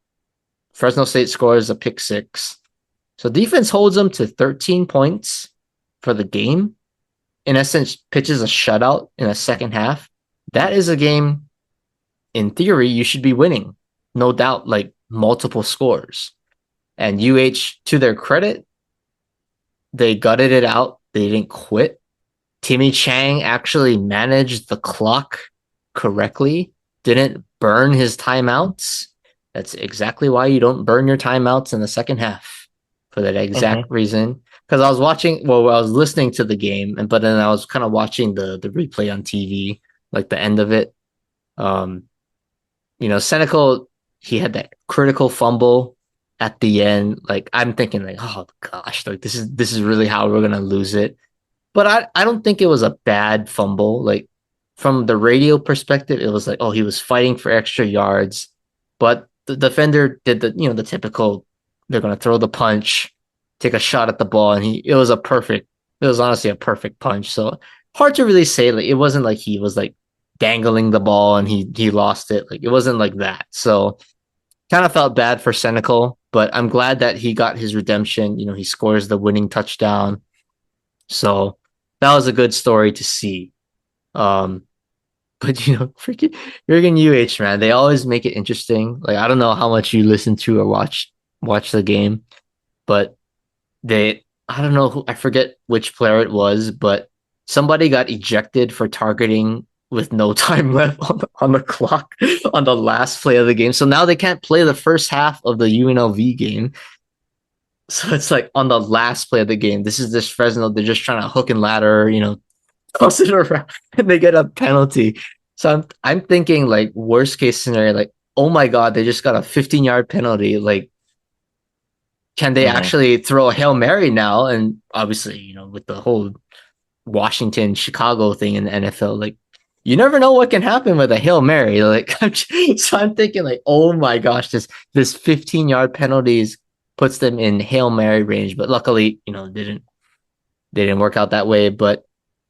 Fresno State scores a pick six. So defense holds them to 13 points for the game. In essence, pitches a shutout in a second half. That is a game, in theory, you should be winning. No doubt, like multiple scores. And UH, to their credit, they gutted it out. They didn't quit. Timmy Chang actually managed the clock correctly, didn't burn his timeouts. That's exactly why you don't burn your timeouts in the second half for that exact Hmm. reason. Because I was watching, well, I was listening to the game, but then I was kind of watching the replay on TV, like the end of it. Um, Senecal, he had that critical fumble at the end. Like I'm thinking, like, oh gosh, like this is really how we're gonna lose it. But I don't think it was a bad fumble. Like from the radio perspective, it was like, oh, he was fighting for extra yards. But the defender did the typical, they're gonna throw the punch, take a shot at the ball, and it was honestly a perfect punch. So hard to really say. Like it wasn't like he was like dangling the ball and he lost it. Like it wasn't like that. So kind of felt bad for Senecal, but I'm glad that he got his redemption. He scores the winning touchdown. So that was a good story to see. Um, but freaking UH, man, they always make it interesting. Like I don't know how much you listen to or watch the game, but they I don't know who, I forget which player it was, but somebody got ejected for targeting with no time left on the clock on the last play of the game. So now they can't play the first half of the UNLV game. So it's like on the last play of the game. This is this Fresno. They're just trying to hook and ladder, toss it around, and they get a penalty. So I'm thinking like worst case scenario, like oh my god, they just got a 15-yard penalty. Like can they Hmm. actually throw a Hail Mary now? And obviously, with the whole Washington Chicago thing in the NFL, like you never know what can happen with a Hail Mary. Like so I'm thinking like, oh my gosh, this 15-yard penalties puts them in Hail Mary range. But luckily, they didn't work out that way. But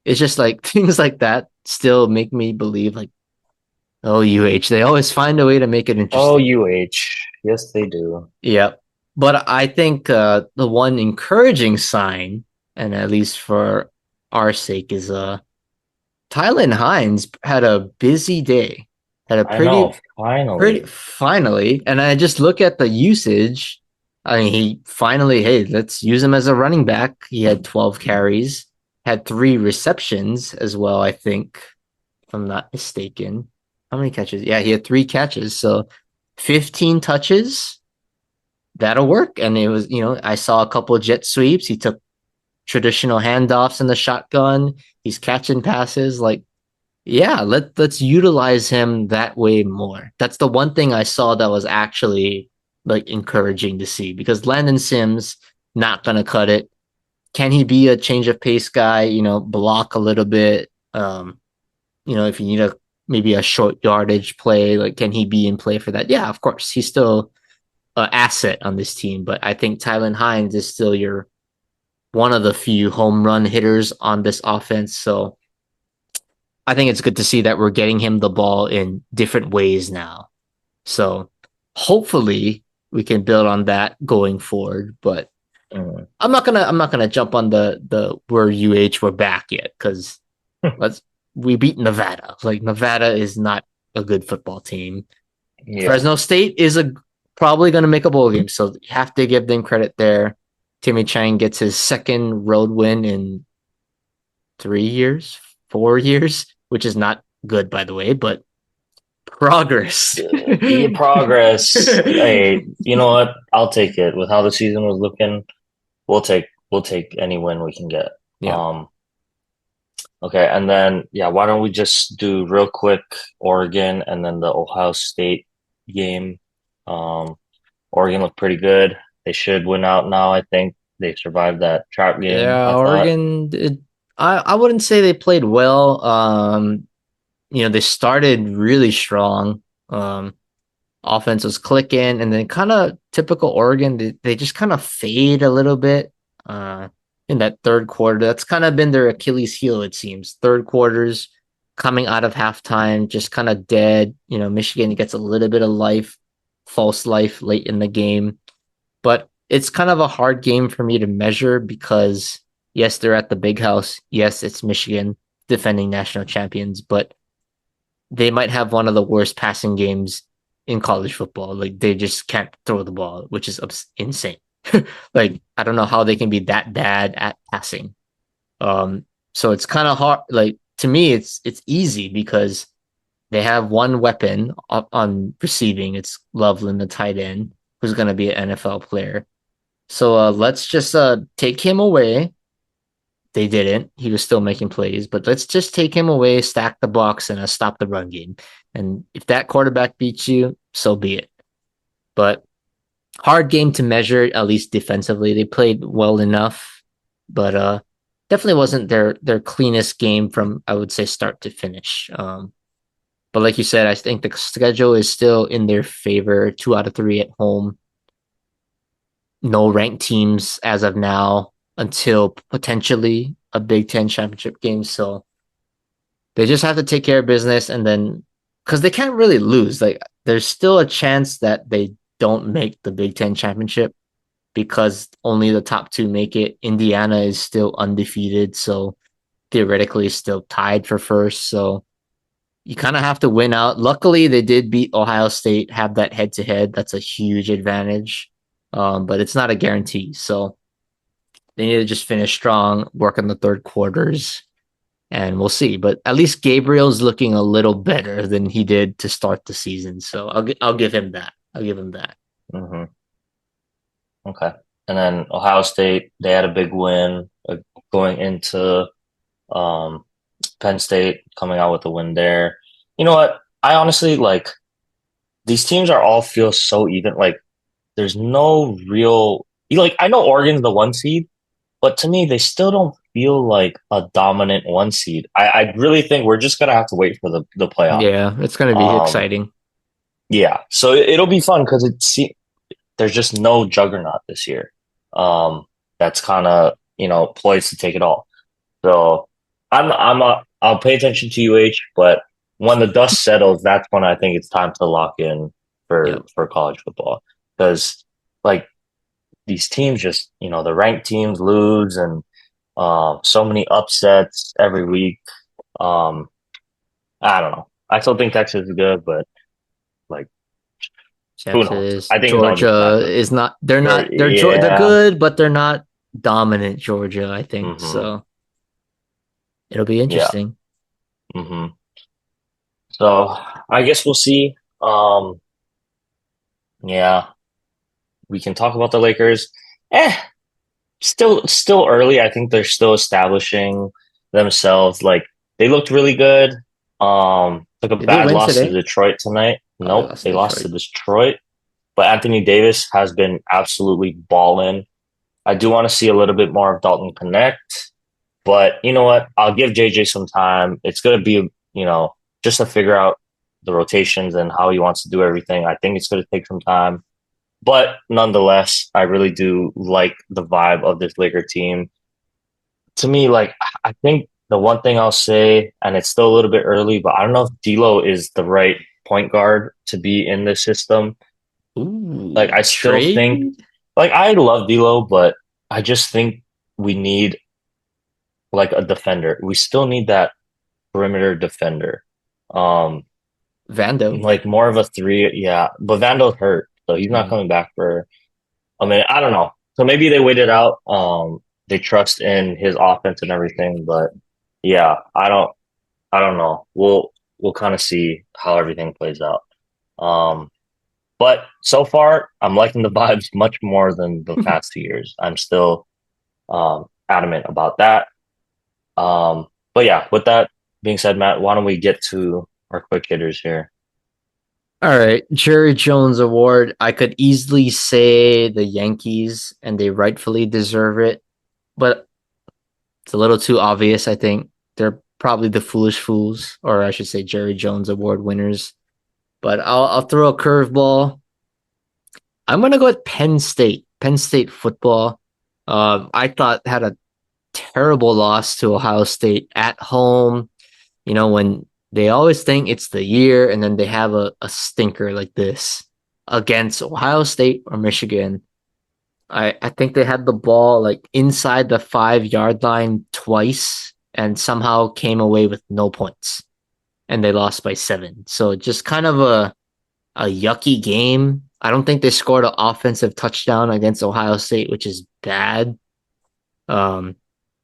it's just like things like that still make me believe like, oh UH, they always find a way to make it Oh, interesting. UH. Yes, they do. Yep. But I think the one encouraging sign, and at least for our sake, is Tylen Hines had a busy day, had a I know, pretty finally. finally, and I just look at the usage. I mean, he finally, hey, let's use him as a running back. He had 12 carries, had 3 receptions as well, I think, if I'm not mistaken. How many catches? Yeah, he had 3 catches, so 15 touches. That'll work. And it was, I saw a couple of jet sweeps. He took traditional handoffs in the shotgun. He's catching passes. Like yeah, let's utilize him that way more. That's the one thing I saw that was actually like encouraging to see because Landon Sims not gonna cut it. Can he be a change of pace guy? Block a little bit. If you need a maybe a short yardage play, like can he be in play for that? Yeah, of course. He's still an asset on this team, but I think Tylen Hines is still your one of the few home run hitters on this offense. So I think it's good to see that we're getting him the ball in different ways now. So hopefully we can build on that going forward. But Mm. I'm not gonna jump on the we're we're back yet because let's we beat Nevada. Like Nevada is not a good football team. Yeah. Fresno State is a probably gonna make a bowl game, so you have to give them credit there. Timmy Chang gets his second road win in 3 years, 4 years, which is not good by the way, but progress. Your progress. Hey, you know what? I'll take it. With how the season was looking, we'll take any win we can get. Yeah. Um, okay, and then yeah, why don't we just do real quick Oregon and then the Ohio State game. Um, Oregon looked pretty good. They should win out now, I think. They survived that trap game, Yeah, I thought. Oregon I wouldn't say they played well. They started really strong. Offense was clicking, and then kind of typical Oregon, they just kind of fade a little bit in that third quarter. That's kind of been their Achilles heel, it seems. Third quarters coming out of halftime, just kind of dead. Michigan gets a little bit of life, false life late in the game. But it's kind of a hard game for me to measure because, yes, they're at the big house. Yes, it's Michigan defending national champions, but they might have one of the worst passing games in college football. Like they just can't throw the ball, which is insane. Like I don't know how they can be that bad at passing. So it's kind of hard. Like to me, it's easy because they have one weapon on receiving. It's Loveland, the tight end, who's going to be an NFL player. So let's just take him away. They didn't. He was still making plays, but let's just take him away, stack the box, and stop the run game. And if that quarterback beats you, so be it. But hard game to measure, at least defensively. They played well enough, but definitely wasn't their cleanest game from I would say start to finish. But like you said, I think the schedule is still in their favor. 2 out of 3 at home. No ranked teams as of now until potentially a Big Ten championship game. So they just have to take care of business and then because they can't really lose. Like there's still a chance that they don't make the Big Ten championship because only the top two make it. Indiana is still undefeated, so theoretically still tied for first. So you kind of have to win out. Luckily, they did beat Ohio State, have that head to head. That's a huge advantage, but it's not a guarantee. So They need to just finish strong, work on the third quarters, and we'll see. But at least Gabriel's looking a little better than he did to start the season. So I'll give him that. I'll give him that. Hmm. Okay. And then Ohio State, they had a big win going into um, Penn State, coming out with a win there. You know what? I honestly like these teams are all feel so even. Like there's no real like I know Oregon's the one seed, but to me they still don't feel like a dominant one seed. I really think we're just gonna have to wait for the playoff. Yeah, it's going to be Um, exciting. yeah, so it'll be fun because there's just no juggernaut this year. That's kind of poised to take it all. So I'll pay attention to UH, but when the dust settles, that's when I think it's time to lock in Yep. for college football because like these teams just the ranked teams lose and so many upsets every week. Um, I don't know. I still think Texas is good, but like who knows? Texas, I think it's all just Georgia matchup. is not. They're Sure, not. They're yeah. good, but they're not dominant. Georgia, I think Hmm. so. It'll be Yeah. interesting. Hmm. So I guess we'll see. Yeah, we can talk about the Lakers. Eh, still early. I think they're still establishing themselves. Like they looked really good. Took a Did they bad win loss to today? Detroit tonight. Oh, they Nope, lost to they lost to Detroit. Detroit. But Anthony Davis has been absolutely balling. I do want to see a little bit more of Dalton Connect, but you know what? I'll give JJ some time. It's gonna be, just to figure out the rotations and how he wants to do everything. I think it's gonna take some time. But nonetheless, I really do like the vibe of this Laker team. To me, like I think the one thing I'll say, and it's still a little bit early, but I don't know if D'Lo is the right point guard to be in this system. Like Ooh, I still think, trade like I love D'Lo, but I just think we need like a defender. We still need that perimeter defender. Um, Vando. like more of a three, yeah. But Vando's hurt, so he's not Mm. coming back for I mean, I don't know. So maybe they waited out. They trust in his offense and everything, but yeah, I don't know. We'll kind of see how everything plays out. Um, but so far, I'm liking the vibes much more than the past 2 years. I'm still adamant about that. But yeah, with that being said, Matt, why don't we get to our quick hitters here? All right, Jerry Jones Award. I could easily say the Yankees, and they rightfully deserve it, but it's a little too obvious. I think they're probably the foolish fools, or I should say, Jerry Jones Award winners. But I'll throw a curveball. I'm gonna go with Penn State. Penn State football. I thought had a terrible loss to Ohio State at home. When they always think it's the year and then they have a stinker like this against Ohio State or Michigan. I think they had the ball like inside the 5 yard line twice and somehow came away with no points and they lost by 7. So just kind of a yucky game. I don't think they scored an offensive touchdown against Ohio State, which is bad. Um,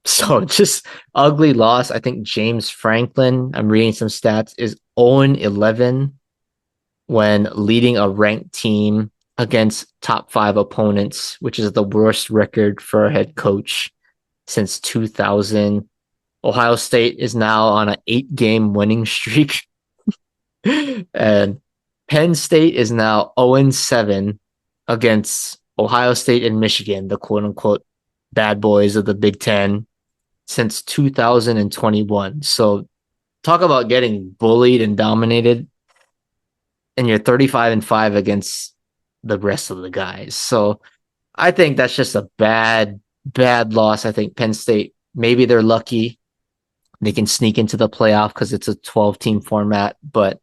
so just ugly loss. I think James Franklin, I'm reading some stats, is 0-11 when leading a ranked team against top 5 opponents, which is the worst record for a head coach since 2000. Ohio State is now on an 8-game winning streak. And Penn State is now 0-7 against Ohio State and Michigan, the quote unquote bad boys of the Big Ten, since 2021. So talk about getting bullied and dominated, and you're 35-5 against the rest of the guys. So I think that's just a bad loss. I think Penn State, maybe they're lucky. They can sneak into the playoff because it's a 12-team format, but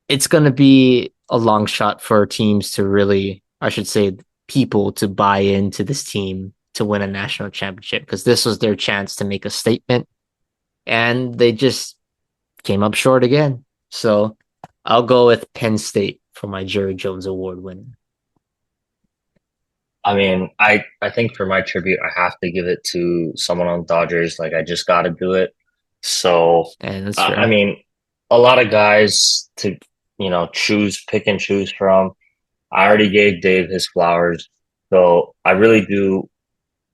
it's going to be a long shot for teams to really, I should say, people to buy into this team to win a national championship because this was their chance to make a statement and they just came up short again. So I'll go with Penn State for my Jerry Jones Award winner. I mean, I think for my tribute, I have to give it to someone on Dodgers. Like, I just got to do it. So, And that's I fair. mean, a lot of guys to, pick and choose from. I already gave Dave his flowers. So I really do.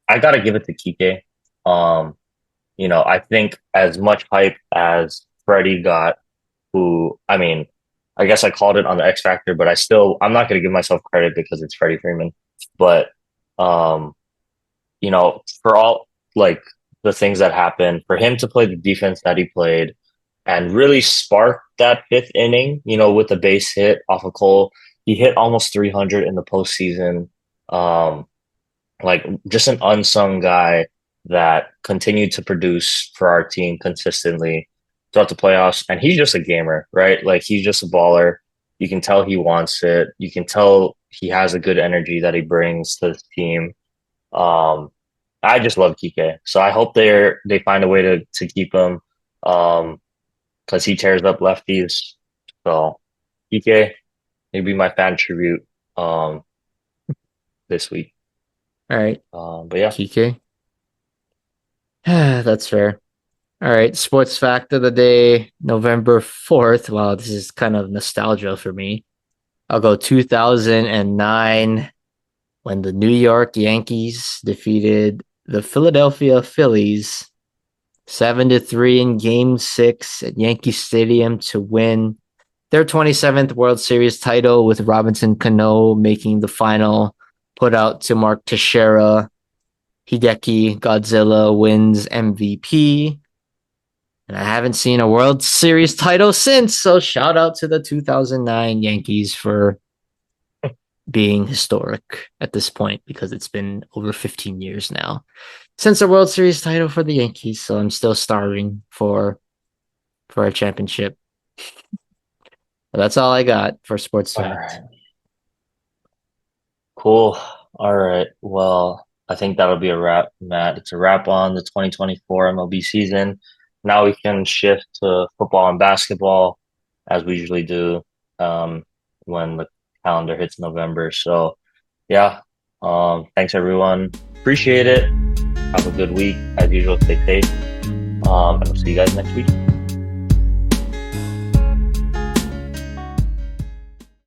I got to give it to Kike. Um, I think as much hype as Freddie got, who, I mean, I guess I called it on the X Factor, but I'm not going to give myself credit because it's Freddie Freeman. But, um, for all like the things that happened, for him to play the defense that he played and really spark that fifth inning, with a base hit off of Cole, he hit almost 300 in the postseason. Um, like just an unsung guy that continued to produce for our team consistently throughout the playoffs. And he's just a gamer, right? Like he's just a baller. You can tell he wants it. You can tell he has a good energy that he brings to the team. Um, I just love Kike. So I hope they find a way to keep him. Because he tears up lefties. So Kike, maybe my fan tribute this week. All right, But yeah. Kike. That's fair. All right, sports fact of the day, November 4th. Wow, this is kind of nostalgia for me. I'll go 2009 when the New York Yankees defeated the Philadelphia Phillies 7-3 in game 6 at Yankee Stadium to win their 27th World Series title, with Robinson Cano making the final put out to Mark Teixeira. Hideki Godzilla wins MVP. And I haven't seen a World Series title since. So shout out to the 2009 Yankees for being historic at this point, because it's been over 15 years now since a World Series title for the Yankees. So I'm still starving for a championship. But that's all I got for sports All fact. right. Cool. All right. Well, I think that'll be a wrap, Matt. It's a wrap on the 2024 MLB season. Now we can shift to football and basketball as we usually do when the calendar hits November. So, yeah. Thanks everyone. Appreciate it. Have a good week. As usual, stay safe. And we'll see you guys next week.